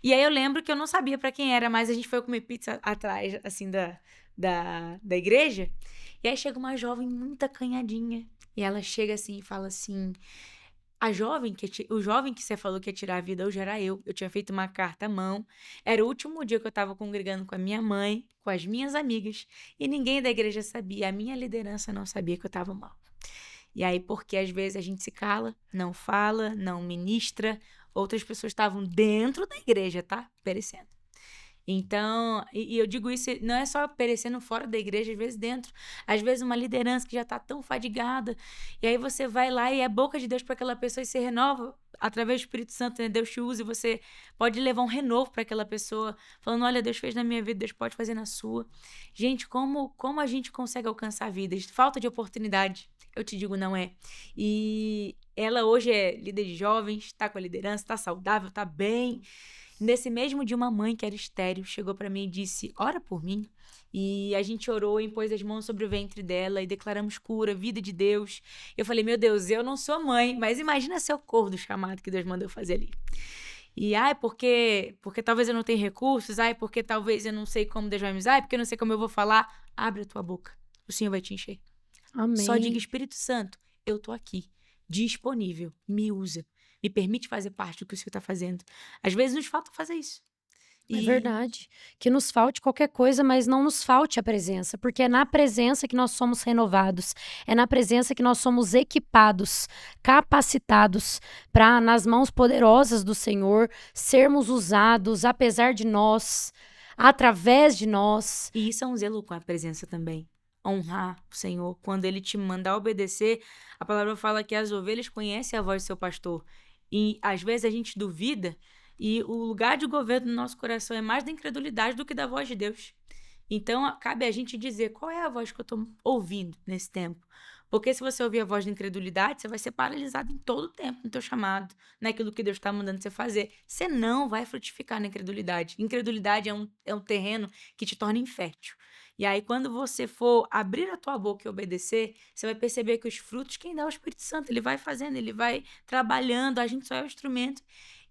Speaker 5: E aí eu lembro que eu não sabia para quem era, mas a gente foi comer pizza atrás, assim, da igreja. E aí chega uma jovem muito acanhadinha. E ela chega assim e fala assim: o jovem que você falou que ia tirar a vida hoje era eu. Eu tinha feito uma carta à mão. Era o último dia que eu estava congregando com a minha mãe, com as minhas amigas. E ninguém da igreja sabia. A minha liderança não sabia que eu estava mal. E aí, porque às vezes a gente se cala, não fala, não ministra. Outras pessoas estavam dentro da igreja, tá? Perecendo. Então, e eu digo isso, não é só perecendo fora da igreja, às vezes dentro. Às vezes uma liderança que já está tão fadigada, e aí você vai lá e é boca de Deus para aquela pessoa e se renova através do Espírito Santo, né? Deus te usa e você pode levar um renovo para aquela pessoa, falando: olha, Deus fez na minha vida, Deus pode fazer na sua. Gente, como a gente consegue alcançar vidas? Falta de oportunidade, eu te digo, não é. E ela hoje é líder de jovens, está com a liderança, está saudável, está bem. Nesse mesmo dia, uma mãe que era estéril chegou para mim e disse: ora por mim. E a gente orou e impôs as mãos sobre o ventre dela e declaramos cura, vida de Deus. Eu falei: meu Deus, eu não sou mãe, mas imagina ser o corpo do chamado que Deus mandou fazer ali. E porque talvez eu não tenha recursos, porque talvez eu não sei como Deus vai me usar, porque eu não sei como eu vou falar. Abre a tua boca, o Senhor vai te encher.
Speaker 3: Amém.
Speaker 5: Só diga: Espírito Santo, eu tô aqui, disponível, me usa. Me permite fazer parte do que o Senhor está fazendo. Às vezes nos falta fazer isso.
Speaker 3: É verdade. Que nos falte qualquer coisa, mas não nos falte a presença. Porque é na presença que nós somos renovados. É na presença que nós somos equipados, capacitados para, nas mãos poderosas do Senhor, sermos usados, apesar de nós, através de nós.
Speaker 5: E isso é um zelo com a presença também. Honrar o Senhor. Quando Ele te mandar obedecer, a palavra fala que as ovelhas conhecem a voz do seu pastor. E às vezes a gente duvida e o lugar de governo no nosso coração é mais da incredulidade do que da voz de Deus. Então cabe a gente dizer qual é a voz que eu estou ouvindo nesse tempo. Porque se você ouvir a voz da incredulidade, você vai ser paralisado em todo o tempo no teu chamado, naquilo que Deus está mandando você fazer. Você não vai frutificar na incredulidade. Incredulidade é um terreno que te torna infértil. E aí, quando você for abrir a tua boca e obedecer, você vai perceber que os frutos, quem dá é o Espírito Santo. Ele vai fazendo, ele vai trabalhando, a gente só é o instrumento.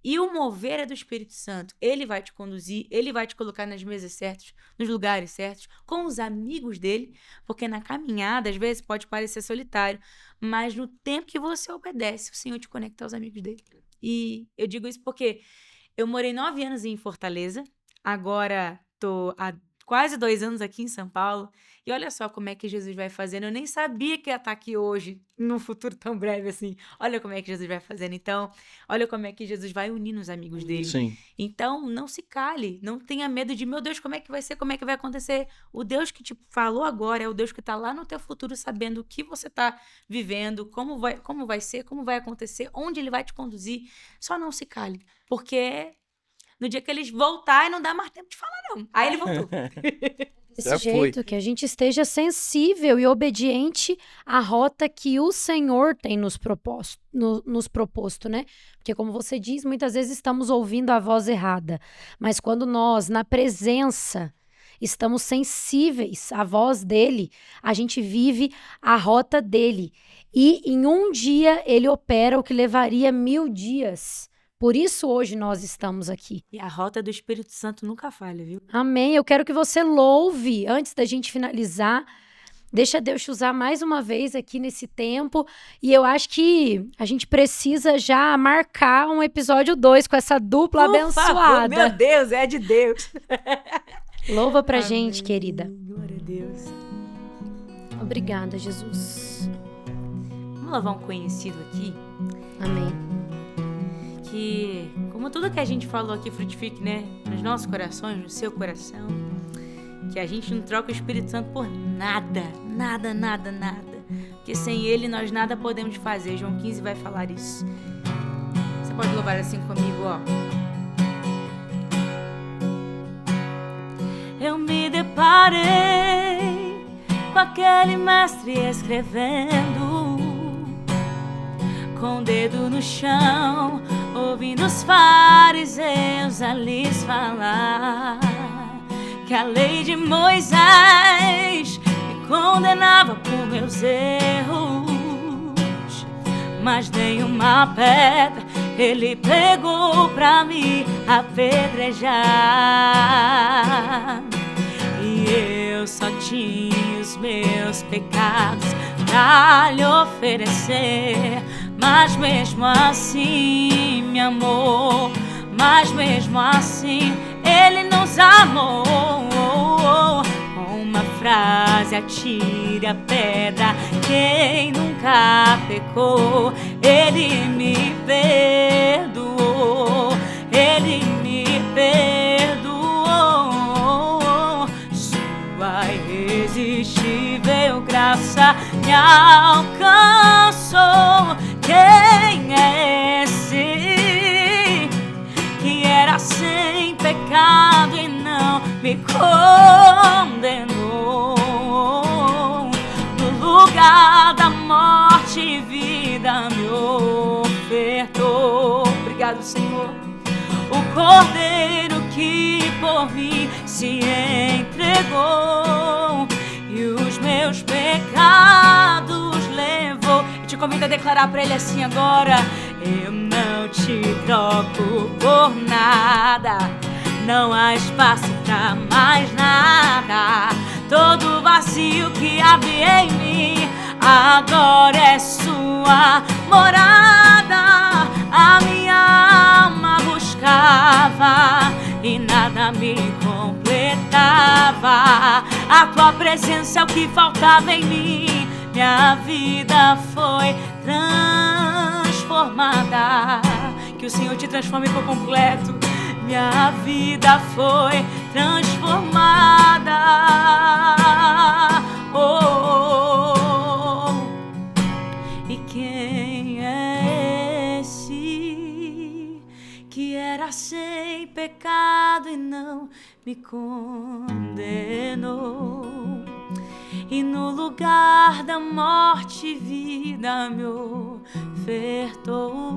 Speaker 5: E o mover é do Espírito Santo. Ele vai te conduzir, ele vai te colocar nas mesas certas, nos lugares certos, com os amigos dele, porque na caminhada, às vezes, pode parecer solitário, mas no tempo que você obedece, o Senhor te conecta aos amigos dele. E eu digo isso porque eu morei 9 anos em Fortaleza, agora estou há quase 2 anos aqui em São Paulo, e olha só como é que Jesus vai fazendo. Eu nem sabia que ia estar aqui hoje, num futuro tão breve assim. Olha como é que Jesus vai fazendo. Então, olha como é que Jesus vai unindo os amigos dele.
Speaker 4: Sim.
Speaker 5: Então, não se cale, não tenha medo de, meu Deus, como é que vai ser, como é que vai acontecer. O Deus que te falou agora é o Deus que está lá no teu futuro, sabendo o que você está vivendo, como vai ser, como vai acontecer, onde ele vai te conduzir. Só não se cale, porque no dia que eles voltarem, não dá mais tempo de falar, não. Aí ele voltou.
Speaker 3: Desse
Speaker 4: Já
Speaker 3: jeito,
Speaker 4: foi.
Speaker 3: que a gente esteja sensível e obediente à rota que o Senhor tem nos proposto, né? Porque, como você diz, muitas vezes estamos ouvindo a voz errada. Mas quando nós, na presença, estamos sensíveis à voz dele, a gente vive a rota dele. E em um dia ele opera o que levaria 1000 dias. Por isso hoje nós estamos aqui.
Speaker 5: E a rota do Espírito Santo nunca falha, viu?
Speaker 3: Amém. Eu quero que você louve antes da gente finalizar. Deixa Deus te usar mais uma vez aqui nesse tempo. E eu acho que a gente precisa já marcar um episódio 2 com essa dupla abençoada.
Speaker 5: Favor, meu Deus, é de Deus.
Speaker 3: Louva pra gente, querida.
Speaker 5: Glória a Deus.
Speaker 3: Obrigada, Jesus.
Speaker 5: Vamos louvar um conhecido aqui,
Speaker 3: Amém.
Speaker 5: que, como tudo que a gente falou aqui, frutifique, né? Nos nossos corações, no seu coração. Que a gente não troca o Espírito Santo por nada. Nada, nada, nada. Porque sem Ele nós nada podemos fazer. João 15 vai falar isso. Você pode louvar assim comigo, ó. Eu me deparei com aquele mestre escrevendo, com o dedo no chão, ouvindo os fariseus a lhes falar que a lei de Moisés me condenava por meus erros, mas nenhuma pedra ele pegou pra me apedrejar. E eu só tinha os meus pecados pra lhe oferecer, mas mesmo assim me amou, mas mesmo assim Ele nos amou. Com uma frase atire a pedra quem nunca pecou. Ele me perdoou, Ele me perdoou. Sua irresistível graça me alcançou. Quem é esse que era sem pecado e não me condenou? No lugar da morte e vida me ofertou. Obrigado, Senhor. O Cordeiro que por mim se entregou e os meus pecados levou. Eu te convido a declarar pra Ele assim agora: eu não te troco por nada, não há espaço pra mais nada. Todo vazio que havia em mim agora é sua morada. A minha alma buscava e nada me completava. A tua presença é o que faltava em mim. Minha vida foi transformada. Que o Senhor te transforme por completo. Minha vida foi transformada. Oh, e quem é esse que era sem pecado e não me condenou? E no lugar da morte vida me ofertou.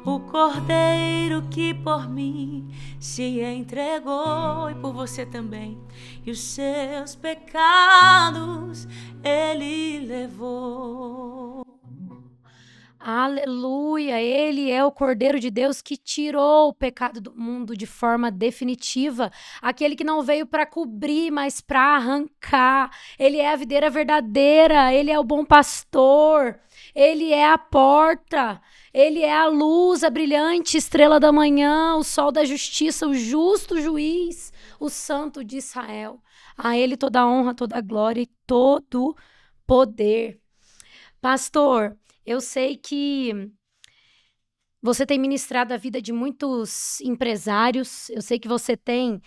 Speaker 5: O Cordeiro que por mim se entregou e por você também. E os seus pecados Ele levou.
Speaker 3: Aleluia! Ele é o Cordeiro de Deus que tirou o pecado do mundo de forma definitiva. Aquele que não veio para cobrir, mas para arrancar. Ele é a videira verdadeira. Ele é o bom pastor. Ele é a porta. Ele é a luz, a brilhante estrela da manhã, o sol da justiça, o justo juiz, o santo de Israel. A Ele toda a honra, toda a glória e todo poder. Pastor, eu sei que você tem ministrado a vida de muitos empresários. Eu sei que você tem,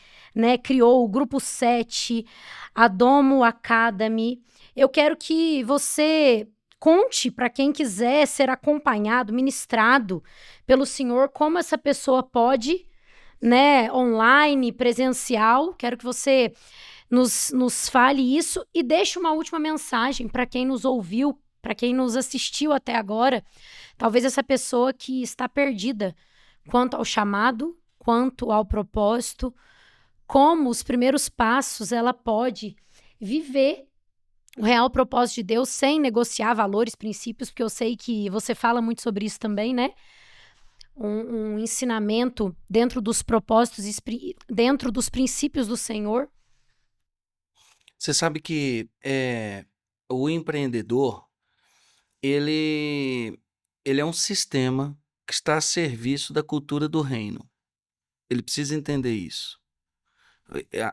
Speaker 3: criou o Grupo 7, a Domo Academy. Eu quero que você conte para quem quiser ser acompanhado, ministrado pelo Senhor, como essa pessoa pode, online, presencial. Quero que você nos fale isso e deixe uma última mensagem para quem nos ouviu, para quem nos assistiu até agora. Talvez essa pessoa que está perdida quanto ao chamado, quanto ao propósito, como os primeiros passos ela pode viver o real propósito de Deus sem negociar valores, princípios, porque eu sei que você fala muito sobre isso também, né? Um ensinamento dentro dos propósitos, dentro dos princípios do Senhor.
Speaker 4: Você sabe que o empreendedor, ele é um sistema que está a serviço da cultura do reino. Ele precisa entender isso.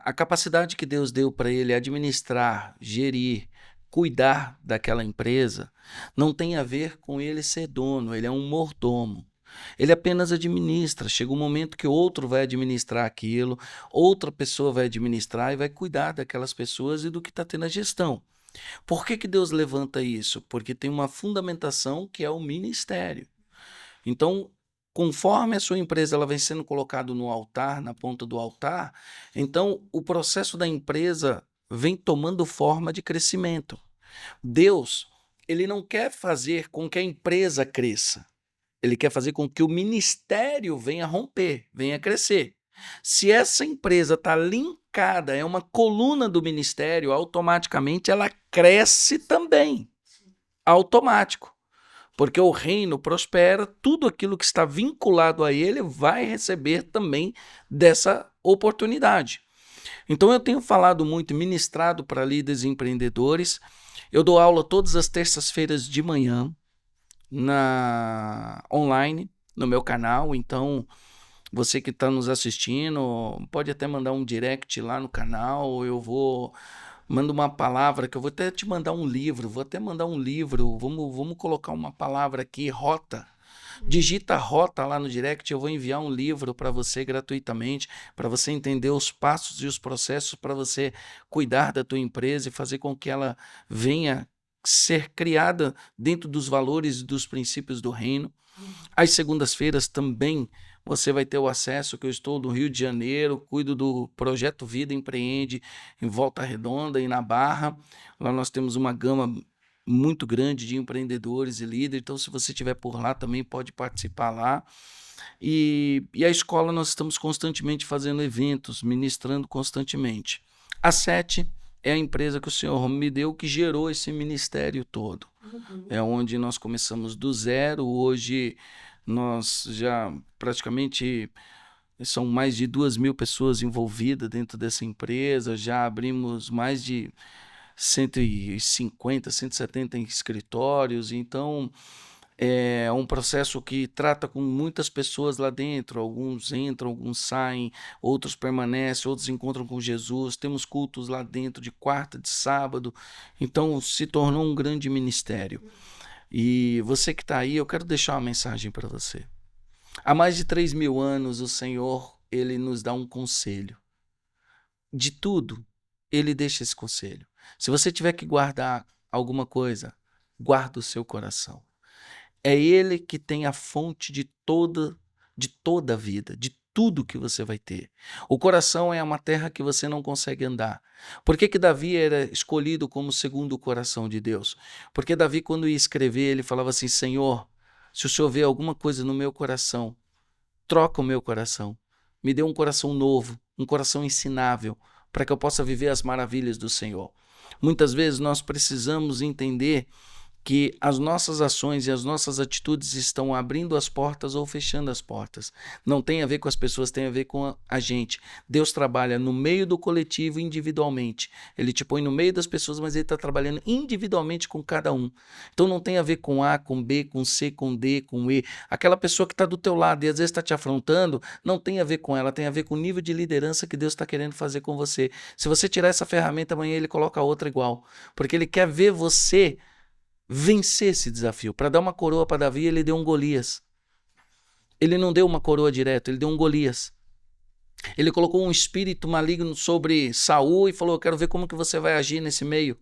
Speaker 4: A capacidade que Deus deu para ele administrar, gerir, cuidar daquela empresa não tem a ver com ele ser dono, ele é um mordomo. Ele apenas administra. Chega um momento que outro vai administrar aquilo, outra pessoa vai administrar e vai cuidar daquelas pessoas e do que está tendo a gestão. Por que Deus levanta isso? Porque tem uma fundamentação que é o ministério. Então, conforme a sua empresa ela vem sendo colocada no altar, na ponta do altar, então o processo da empresa vem tomando forma de crescimento. Deus, ele não quer fazer com que a empresa cresça. Ele quer fazer com que o ministério venha romper, venha crescer. Se essa empresa está linkada, é uma coluna do ministério, automaticamente ela cresce também. Automático. Porque o reino prospera, tudo aquilo que está vinculado a ele vai receber também dessa oportunidade. Então eu tenho falado muito, ministrado para líderes e empreendedores. Eu dou aula todas as terças-feiras de manhã, online, no meu canal. Então, você que está nos assistindo, pode até mandar um direct lá no canal. Manda uma palavra, que eu vou até te mandar um livro. Vamos colocar uma palavra aqui, rota. Digita rota lá no direct, eu vou enviar um livro para você gratuitamente, para você entender os passos e os processos para você cuidar da tua empresa e fazer com que ela venha ser criada dentro dos valores e dos princípios do reino. Às segundas-feiras também você vai ter o acesso, que eu estou no Rio de Janeiro, cuido do Projeto Vida Empreende em Volta Redonda e na Barra. Lá nós temos uma gama muito grande de empreendedores e líderes, então se você estiver por lá também pode participar lá. E a escola nós estamos constantemente fazendo eventos, ministrando constantemente. A 7 é a empresa que o Senhor me deu, que gerou esse ministério todo. É onde nós começamos do zero. Hoje nós já praticamente são mais de 2.000 pessoas envolvidas dentro dessa empresa. Já abrimos mais de 150, 170 escritórios. Então é um processo que trata com muitas pessoas lá dentro. Alguns entram, alguns saem, outros permanecem, outros encontram com Jesus. Temos cultos lá dentro de quarta, de sábado. Então se tornou um grande ministério. E você que está aí, eu quero deixar uma mensagem para você. Há mais de 3.000 anos o Senhor, ele nos dá um conselho. De tudo, ele deixa esse conselho. Se você tiver que guardar alguma coisa, guarda o seu coração. É ele que tem a fonte de toda a vida, de tudo que você vai ter. O coração é uma terra que você não consegue andar. Por que Davi era escolhido como segundo o coração de Deus? Porque Davi, quando ia escrever, ele falava assim: Senhor, se o Senhor vê alguma coisa no meu coração, troca o meu coração. Me dê um coração novo, um coração ensinável, para que eu possa viver as maravilhas do Senhor. Muitas vezes nós precisamos entender que as nossas ações e as nossas atitudes estão abrindo as portas ou fechando as portas. Não tem a ver com as pessoas, tem a ver com a gente. Deus trabalha no meio do coletivo individualmente. Ele te põe no meio das pessoas, mas ele está trabalhando individualmente com cada um. Então não tem a ver com A, com B, com C, com D, com E. Aquela pessoa que está do teu lado e às vezes está te afrontando, não tem a ver com ela, tem a ver com o nível de liderança que Deus está querendo fazer com você. Se você tirar essa ferramenta, amanhã ele coloca outra igual. Porque ele quer ver você vencer esse desafio. Para dar uma coroa para Davi, ele deu um Golias. Ele não deu uma coroa direto, ele deu um Golias. Ele colocou um espírito maligno sobre Saul e falou: eu quero ver como que você vai agir nesse meio.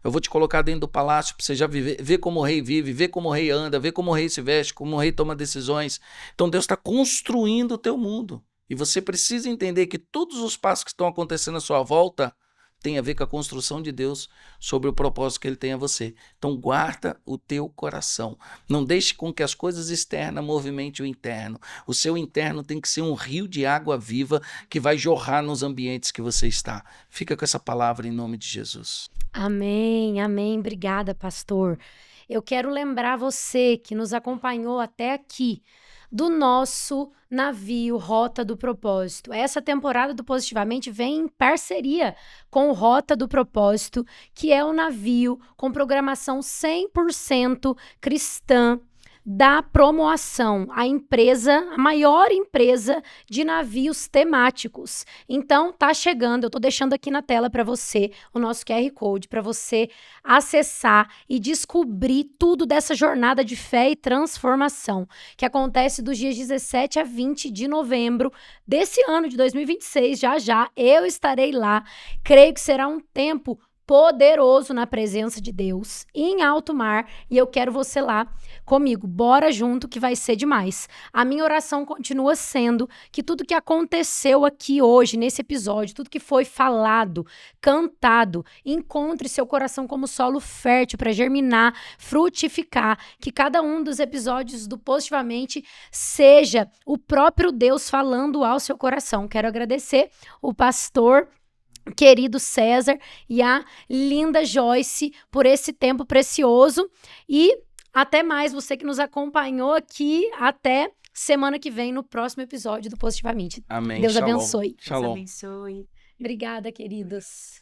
Speaker 4: Eu vou te colocar dentro do palácio para você já ver como o rei vive, ver como o rei anda, ver como o rei se veste, como o rei toma decisões. Então Deus está construindo o teu mundo. E você precisa entender que todos os passos que estão acontecendo à sua volta tem a ver com a construção de Deus sobre o propósito que ele tem a você. Então guarda o teu coração. Não deixe com que as coisas externas movimentem o interno. O seu interno tem que ser um rio de água viva que vai jorrar nos ambientes que você está. Fica com essa palavra em nome de Jesus.
Speaker 3: Amém, amém. Obrigada, pastor. Eu quero lembrar você que nos acompanhou até aqui do nosso navio Rota do Propósito. Essa temporada do Positivamente vem em parceria com o Rota do Propósito, que é um navio com programação 100% cristã, da Promoação, a maior empresa de navios temáticos. Então, tá chegando, eu tô deixando aqui na tela para você o nosso QR Code, para você acessar e descobrir tudo dessa jornada de fé e transformação, que acontece dos dias 17 a 20 de novembro desse ano de 2026. Já eu estarei lá. Creio que será um tempo poderoso na presença de Deus, em alto mar, e eu quero você lá comigo. Bora junto que vai ser demais. A minha oração continua sendo que tudo que aconteceu aqui hoje, nesse episódio, tudo que foi falado, cantado, encontre seu coração como solo fértil para germinar, frutificar, que cada um dos episódios do Positivamente seja o próprio Deus falando ao seu coração. Quero agradecer o pastor querido César e a linda Joyce por esse tempo precioso, e até mais você que nos acompanhou aqui, até semana que vem no próximo episódio do Positivamente.
Speaker 4: Amém.
Speaker 3: Deus
Speaker 4: Shalom.
Speaker 3: abençoe.
Speaker 5: Deus
Speaker 4: Shalom.
Speaker 5: abençoe.
Speaker 3: Obrigada, queridos.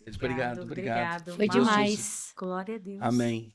Speaker 4: Obrigado.
Speaker 3: Foi
Speaker 4: Deus
Speaker 3: demais.
Speaker 5: Glória a Deus.
Speaker 4: Amém.